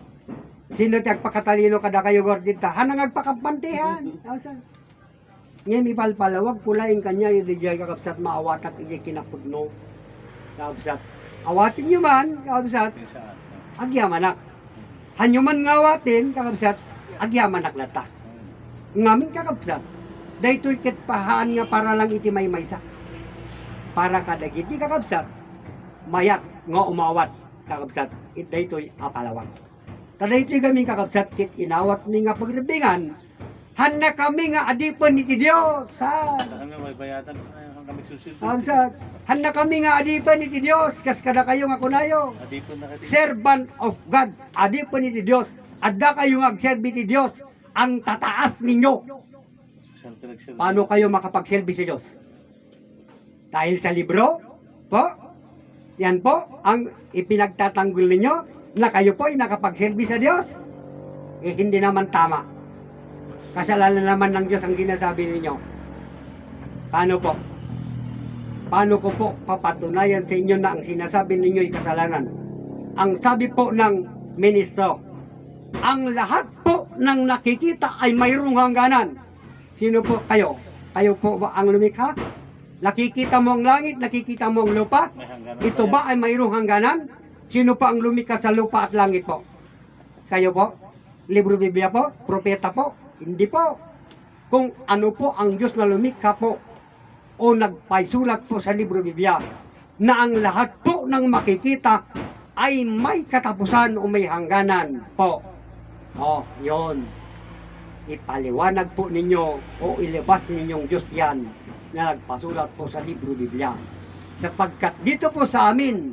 Sino ti agpakatalino kada kayo gordita? Hanang agpakapantihan. Absat. Ngem ipalpalawag pulaing kanya yung dijay kakapsat maawatak ijay kinapudno. Kakapsat. Awatin nyo man, kakapsat, Saan? agyamanak. Hanyo man ngawatin, kakapsat, agyamanak lata. Ngamin kakapsat, daytoy ket pahaan nga para lang iti maysa. Para kadagiti kakapsat, mayat nga umawat, kakapsat, daytoy apalawag. Kadaytoy kami kakapsat, kit inawat ni nga pagribingan, handa kami nga adipon iti Dios. Kami may bayatan ang kami susunod. Kakapsat, handa kami nga adipon iti Dios, kas kada kayo nga kunayo. Adipon na kati. Servant of God, adipon iti Dios, adda kayo nga agserbi iti Dios, ang tataas ninyo. Saan ka nagserbi? Paano kayo makapagselbi sa Diyos? Dahil sa libro? Po? Yan po, ang ipinagtatanggol ninyo na kayo po ay nakapagselbi sa Diyos? Eh, hindi naman tama. Kasalanan naman ng Diyos ang sinasabi ninyo. Paano po? Paano ko po papatunayan sa inyo na ang sinasabi ninyo ay kasalanan? Ang sabi po ng ministro, ang lahat po ng nakikita ay mayroong hangganan. Sino po kayo? Kayo po ba ang lumikha? Nakikita mo ang langit, nakikita mo ang lupa? May hangganan Ito ba ay mayroong hangganan? Sino pa ang lumikha sa lupa at langit po? Kayo po? Libro Biblia po? Propeta po? Hindi po. Kung ano po ang Diyos na lumikha po o nagpaisulat po sa libro Biblia na ang lahat po ng makikita ay may katapusan o may hangganan po. Oh, yon. Ipaliwanag po ninyo o ilabas ninyong Diyos yan na nagpasulat po sa libro Biblia. Sapagkat dito po sa amin,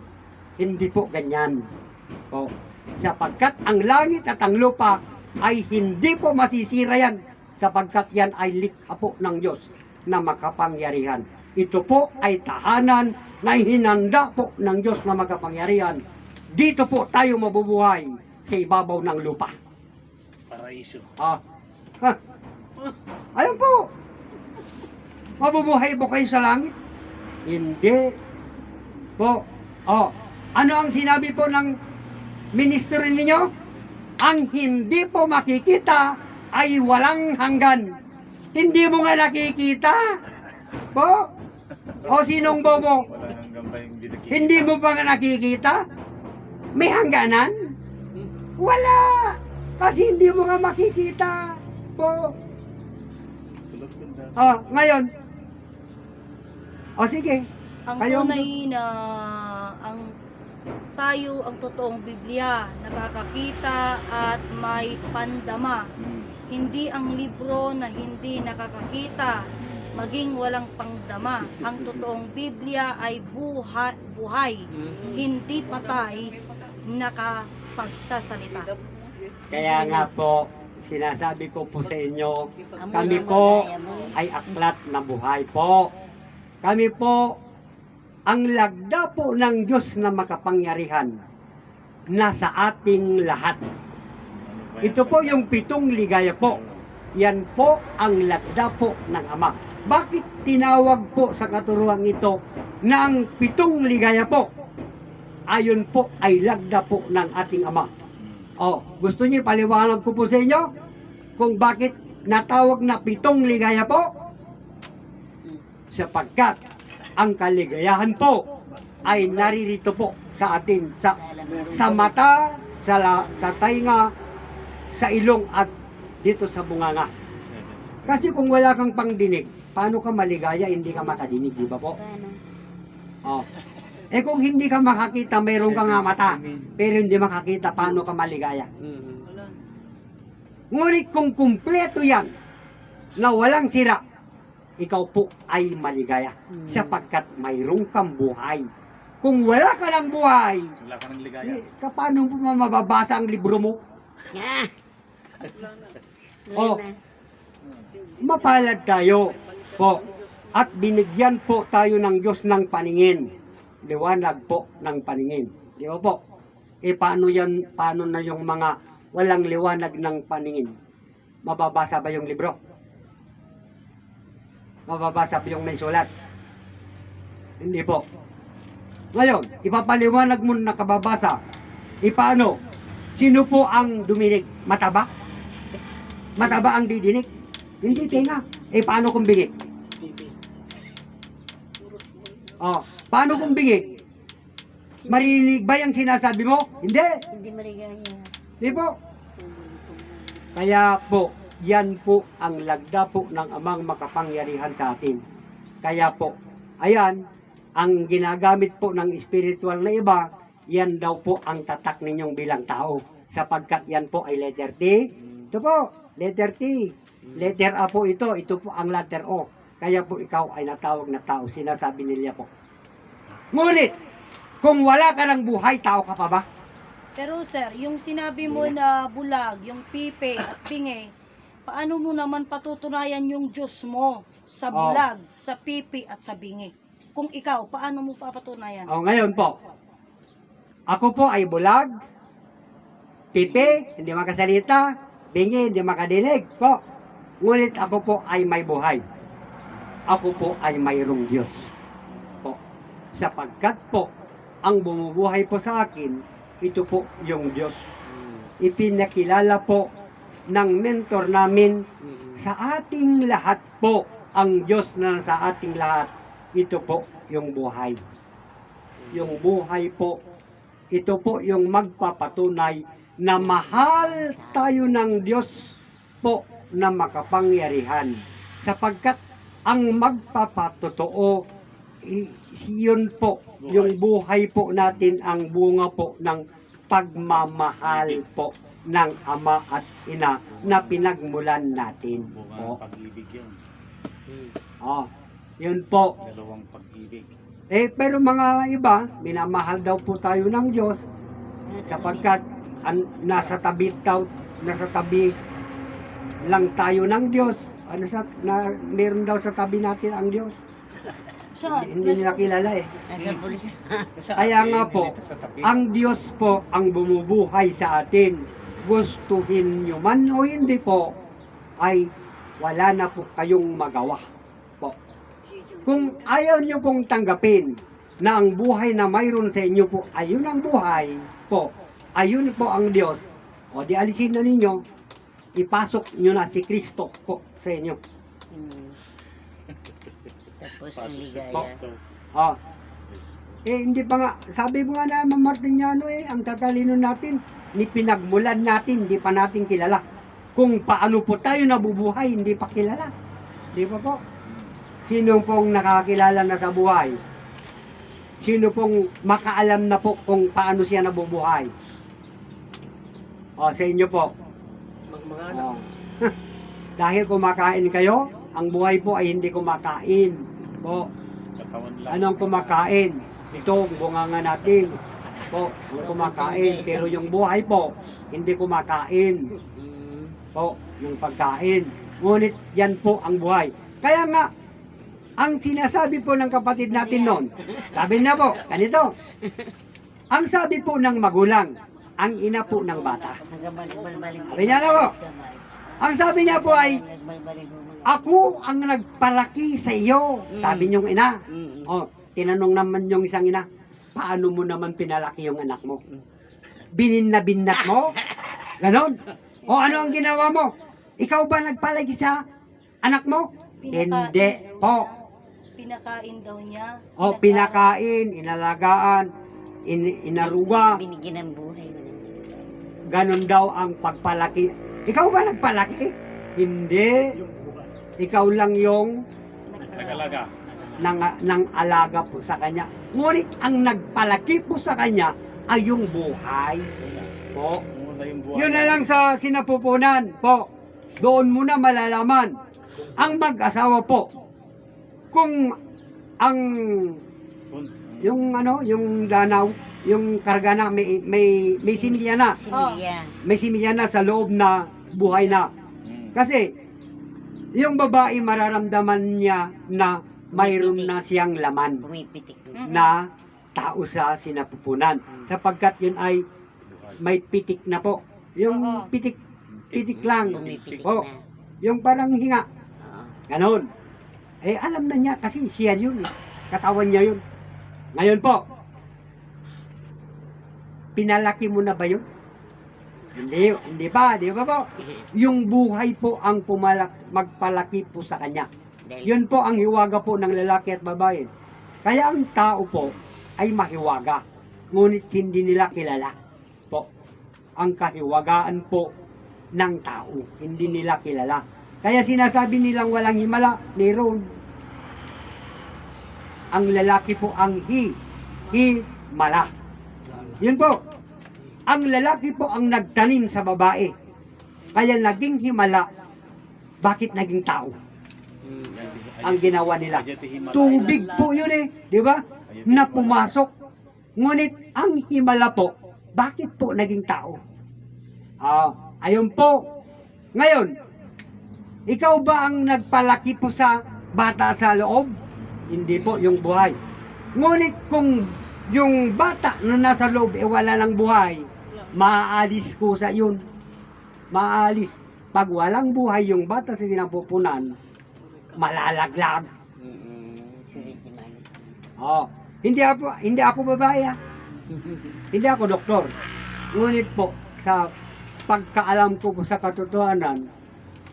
Hindi po ganyan. O, sapagkat ang langit at ang lupa ay hindi po masisira yan, sapagkat yan ay likha po ng Diyos na makapangyarihan. Ito po ay tahanan na hinanda po ng Diyos na makapangyarihan. Dito po tayo mabubuhay sa ibabaw ng lupa. Paraiso. Ah. Ha. Ayun po. Mabubuhay po kayo sa langit? Hindi. Po. Oh. Ano ang sinabi po ng ministro ninyo? Ang hindi po makikita ay walang hanggan. Hindi mo nga nakikita. Po. O sinong bobo? Wala nang gambay yung dinakita. Hindi mo pa nga nakikita? May hangganan? Wala. Kasi hindi mo nga makikita. Po. Tulog ganda. Ngayon. O sige. Ang Kayo- tunay na tayo ang totoong Biblia, nakakakita at may pandama. Hindi ang libro na hindi nakakakita, maging walang pangdama. Ang totoong Biblia ay buhay, hindi patay, nakapagsasalita. Kaya nga po, sinasabi ko po sa inyo, kami po ay aklat na buhay po. Kami po, ang lagda po ng Diyos na makapangyarihan nasa ating lahat. Ito po yung 7 ligaya po. Yan po ang lagda po ng Ama. Bakit tinawag po sa katuruan ito ng 7 ligaya po? Ayon po ay lagda po ng ating Ama. Gusto niyo paliwanag ko po sa inyo kung bakit natawag na 7 ligaya po? Sapagkat ang kaligayahan po ay naririto po sa atin sa mata, sa tainga, sa ilong at dito sa bunganga. Kasi kung wala kang pangdinig, paano ka maligaya, hindi ka makadinig, di ba po? Kung hindi ka makakita, mayroon ka nga mata, pero hindi makakita, paano ka maligaya? Ngunit kung kumpleto yan, na walang sira, ikaw po ay maligaya, sapagkat mayroon kang buhay. Kung wala ka ng buhay, Wala ka ng ligaya. paano mo mababasa ang libro mo? Mapalad tayo po at binigyan po tayo ng Diyos ng paningin, liwanag po ng paningin, di ba po? Paano na yung mga walang liwanag ng paningin? Mababasa ba yung libro? Mababasa ba yung may sulat? Hindi po. Ngayon, ipapaliwanag mo na kababasa. Paano? Sino po ang duminig? Mata ba? Mata ba ang didinig? Hindi tinga. Paano kung bingi? Paano kung bingi? Marinig ba yung sinasabi mo? Hindi. Hindi maligaya. Hindi po. Kaya po, yan po ang lagda po ng Amang makapangyarihan sa atin. Kaya po, ayan, ang ginagamit po ng spiritual na iba, yan daw po ang tatak ninyong bilang tao. Sapagkat yan po ay letter T. Ito po, letter T. Letter A po ito po ang letter O. Kaya po ikaw ay natawag na tao, sinasabi nila po. Ngunit, kung wala ka ng buhay, tao ka pa ba? Pero sir, yung sinabi mo na bulag, yung pipe at pinge, paano mo naman patutunayan yung Diyos mo sa bulag, sa pipi at sa bingi? Kung ikaw, paano mo papatunayan? Ngayon po, ako po ay bulag, pipi, hindi makasalita, bingi, hindi makadinig po. Ngunit ako po ay may buhay. Ako po ay mayroong Diyos po. Sapagkat po, ang bumubuhay po sa akin, ito po yung Diyos. Ipinakilala po ng mentor namin sa ating lahat po, ang Diyos na sa ating lahat. Ito po yung buhay. Yung buhay po, ito po yung magpapatunay na mahal tayo ng Diyos po na makapangyarihan. Sapagkat ang magpapatotoo, yun po, yung buhay po natin, ang bunga po ng pagmamahal po ng Ama at Ina na pinagmulan natin Bunga po. ng pag-ibig yun. Yun po. Dalawang pag-ibig. Pero mga iba, minamahal daw po tayo ng Diyos sapagkat nasa tabi lang tayo ng Diyos. Meron daw sa tabi natin ang Diyos. Saan? Hindi nila kilala eh. Nasa pulis. Kaya nga po, ang Diyos po ang bumubuhay sa atin. Gustuhin nyo man o hindi po, ay wala na po kayong magawa po. Kung ayaw nyo pong tanggapin na ang buhay na mayroon sa inyo po, ayun ang buhay po, ayun po ang Diyos, o di alisin na ninyo, ipasok nyo na si Kristo po sa inyo. Tapos ang ligaya. Ah. Hindi pa nga, sabi mo nga naman Martiniano ang tatalino natin, ni pinagmulan natin, hindi pa natin kilala. Kung paano po tayo nabubuhay, hindi pa kilala. Di ba po? Sino pong nakakilala na sa buhay? Sino pong makaalam na po kung paano siya nabubuhay? Sa inyo po. Mga anak. Dahil kumakain kayo, ang buhay po ay hindi kumakain. Po. Katawan lang. Anong kumakain? Ito, bunganga natin. Po, ang kumakain. Pero yung buhay po, hindi kumakain. Po, yung pagkain. Ngunit yan po ang buhay. Kaya nga, ang sinasabi po ng kapatid natin noon, sabi na po, ganito, ang sabi po ng magulang, ang ina po ng bata. Sabi niya na po, ang sabi niya po ay, ako ang nagpalaki sa iyo, sabi niyong ina. Tinanong naman yung isang ina, paano mo naman pinalaki yung anak mo? Bininat mo? Ganon. O ano ang ginawa mo? Ikaw ba nagpalaki sa anak mo? Hindi po. Pinakain daw niya. Pinakain, inalagaan, inaruga. Binigyan ng buhay. Ganon daw ang pagpalaki. Ikaw ba nagpalaki? Hindi. Ikaw lang yung Nagalaga. nang alaga po sa kanya. Ngunit ang nagpalaki po sa kanya ay yung buhay po. Muna yung buhay. Yun na lang sa sinapupunan po. Doon mo na malalaman ang mag-asawa po. Kung ang yung danaw, yung karga na may similya na. Similya. May similya na sa loob na buhay na. Kasi yung babae mararamdaman niya na mayroon na siyang laman Pumipitik. na tao sa sinapupunan. Sapagkat yun ay may pitik na po. Yung pitik lang. Pumipitik Po. na. Yung parang hinga. Oo. Ganon. Alam na niya kasi siya yun. Katawan niya yun. Ngayon po, pinalaki mo na ba yun? Hindi pa, di ba po? Yung buhay po ang magpalaki po sa kanya. Yun po ang hiwaga po ng lalaki at babae. Kaya ang tao po ay mahiwaga. Ngunit hindi nila kilala po. Ang kahiwagaan po ng tao. Hindi nila kilala. Kaya sinasabi nilang walang himala, meron. Ang lalaki po ang himala. Yun po. Ang lalaki po ang nagtanim sa babae. Kaya naging himala. Bakit naging tao? Ang ginawa nila. Tubig po yun di ba? Na pumasok. Ngunit ang himala po, bakit po naging tao? Ayun po. Ngayon, ikaw ba ang nagpalaki po sa bata sa loob? Hindi po, yung buhay. Ngunit kung yung bata na nasa loob wala ng buhay, maaalis ko sa yun. Maaalis. Pag walang buhay yung bata sa sinapupunan, malalaglag. Hindi ako babae. Hindi ako doktor. Ngunit po, sa pagkaalam ko po sa katotohanan,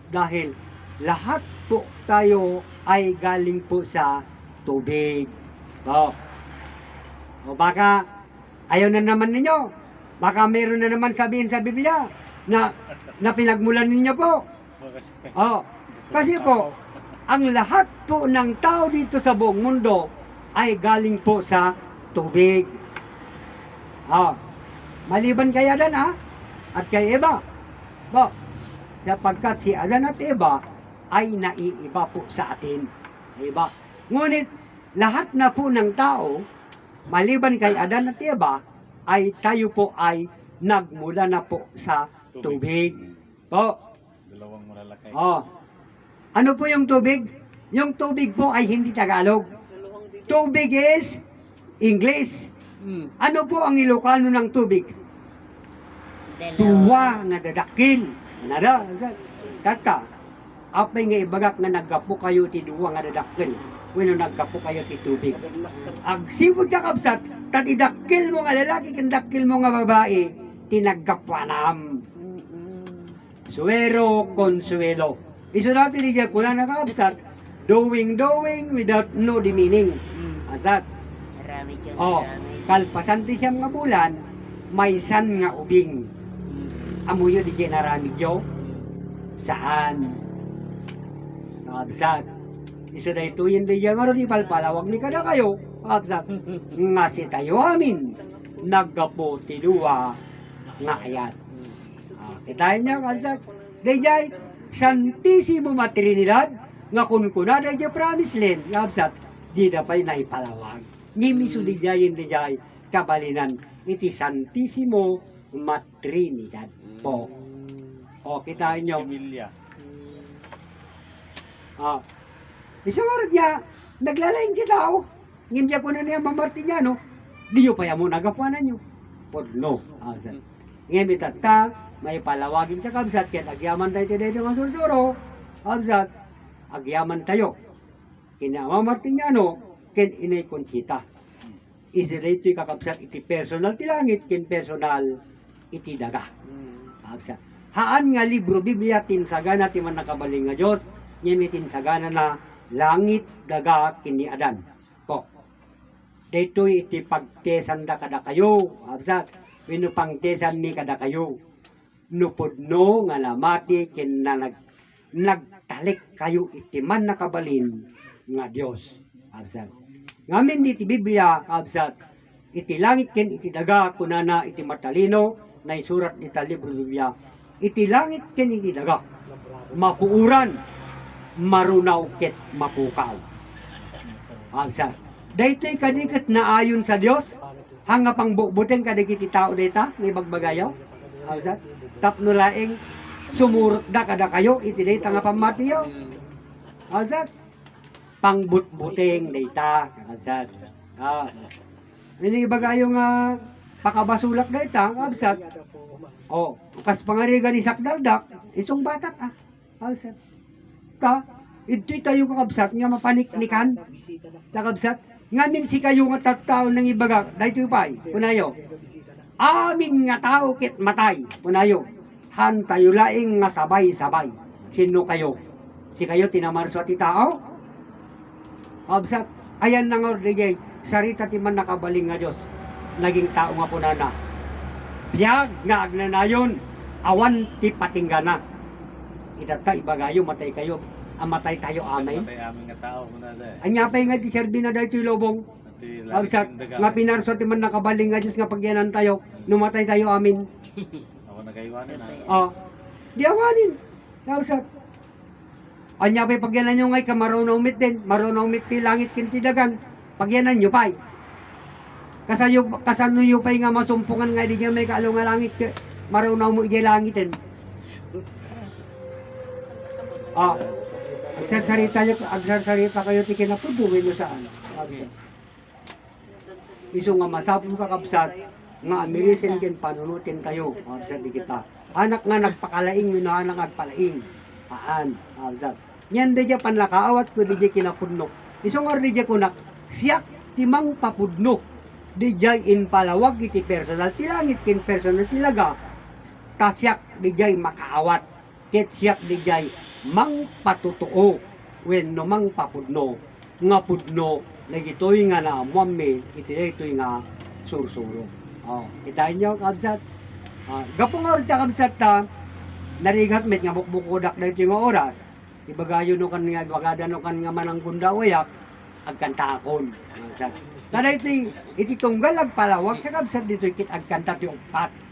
dahil lahat po tayo ay galing po sa tubig. O baka ayaw na naman ninyo. Baka meron na naman sabihin sa Biblia na pinagmulan ninyo po. Kasi po, ang lahat po ng tao dito sa buong mundo ay galing po sa tubig. Maliban kay Adan at kay Eva. Sapagkat si Adan at Eva ay naiiba po sa atin. Diba? Ngunit lahat na po ng tao, maliban kay Adan at Eva, ay tayo po ay nagmula na po sa tubig. Po. Dalawang malalaki. Oh. Ano po yung tubig? Yung tubig po ay hindi Tagalog. Tubig is English. Mm. Ano po ang Ilocano ng tubig? Dalawa. Tuwa nga dadakil. Nada, tata. Apay nga ibagak nga naggapo kayo ti duwa nga dadakil. When naggapo kayo ti tubig. Ag sibod ka kapsat, tat idakil mo nga lalaki, kandakil mo nga babae, tinaggapanam. Suero, consuelo. Iso natin diya kula na kapsat, doing without no meaning. Mm. Asat. Marami dyan, Oh, marami. kalpasan ti siyam nga bulan, may san nga ubing. Mm. Amuyo di dyan naramid yo. Saan? Kapsat. Iso da ito yun di dyan, di palpalawag ni kada kayo. Kapsat. Nga si tayo amin. Naggapo ti duwa nga ayat. Kitain niya kapsat. Di dyan, Santissimo Matrinidad, nga kunkunada di promise land. Kapsat. Di na pa'y naipalawag. Nimiso di dyan kabalinan. Iti Santissimo Matrinidad po. O, kitain nyo. Similya. Ah. Isa nga rin niya, naglalaing ti tao. Ngimya ko na niya mamartinyano, diyo pa mo nagapuanan nyo. Porno. Asat. Ngayon itata, may palawagin ka kabsat, kaya agyaman tayo dito mga sursuro. Kabsat, agyaman tayo. Kina mamartinyano, ken inay konsita. Isi dito kakabsat iti personal ti langit, ken personal iti daga. Kabsat. Haan nga libro Biblia tinsagana ti man nakabaling nga Diyos, ngayon tinsagana na langit daga kini Adan. Po. Dito'y iti pagtesan da kada kayo. Absat. Winupangtesan ni kada kayo. Nupudno nga lamati kin na nagtalik kayo iti man nakabalin nga Dios. Absat. Ngamin di iti Biblia, absat. Iti langit kin iti daga kunana iti matalino na isurat iti libro Biblia. Iti langit kin iti daga. Mapuuran, marunaw ket mapukaw. Absat. Daytoy kadikat na ayon sa Dios, hanga pang bukbuteng kadagiti tao dayta may bagbagayaw. Absat. Tapno laeng sumurot da kada kayo iti dayta nga pamatiyo. Absat. Pangbutbuteng dayta. Absat. Ah. Ini bagayo nga pakabasulak dayta, absat. Oh, kas pangariga ni sakdaldak, isong batak ah. Absat. Ka, ito'y tayo kakabsat nga mapaniknikan. Kakabsat, ngamin si kayo nga tattao ng ibaga, dahito pa'y, punayo. Amin nga tao kit matay, punayo. Han tayo laing nga sabay-sabay. Sino kayo? Si kayo tinamarso at tao? Kakabsat, ayan na nga ordigay, sarita ti man nakabaling nga Diyos, naging tao nga punana. Biyag nga agnanayon, awan ti patinggana. Itata ibagayo matay kayo, amatay tayo amin. Matay aming nga tao muna da. Anya pa nga ti serbi na dahil lobong. Ati Agsat langit nga pinarso ti man nakabaling nga Diyos nga pagyanan tayo, numatay tayo amin. Ako nagaywanan na. Oh. Di awanin. Agsat. Anya pa pagyanan nyo ngay ka marunaw mit din, marunaw mit ti langit kinti dagan. Pagyanan nyo pa'y. Kasano nyo pa'y nga masumpungan nga di niya may kaalo nga langit, marunaw mo ijay langitin. Ah, agsarita kayo ti kinapuduin mo saan. Iso nga masapong kakabsat, nga amirisin kin panunutin tayo. Absat di kita. Anak nga nagpakalaing, anak nagpalaing. Haan, absat. Yan di dya panlakaawat ko di dya kinapudno. Iso nga di dya kunak, siyak timang papudno. Di dya in palawag iti personal tilangit kin personal tilaga. Tasyak di dya makaawat. Ket siyak di dya mang patutuo when no mang papudno nga pudno nagitoy nga na amuami iti itoy nga sursuro. Oh, kitain nyo kabsat. Gapong oras ta kabsat ta narigat met nga bukbukodak na ito nga oras. Ibagayo no kan nga bagada no kan nga manang gunda wayak agkantakon. Kabsat. Kada iti tunggal agpalawag sa kabsat dito kit agkanta ti upat.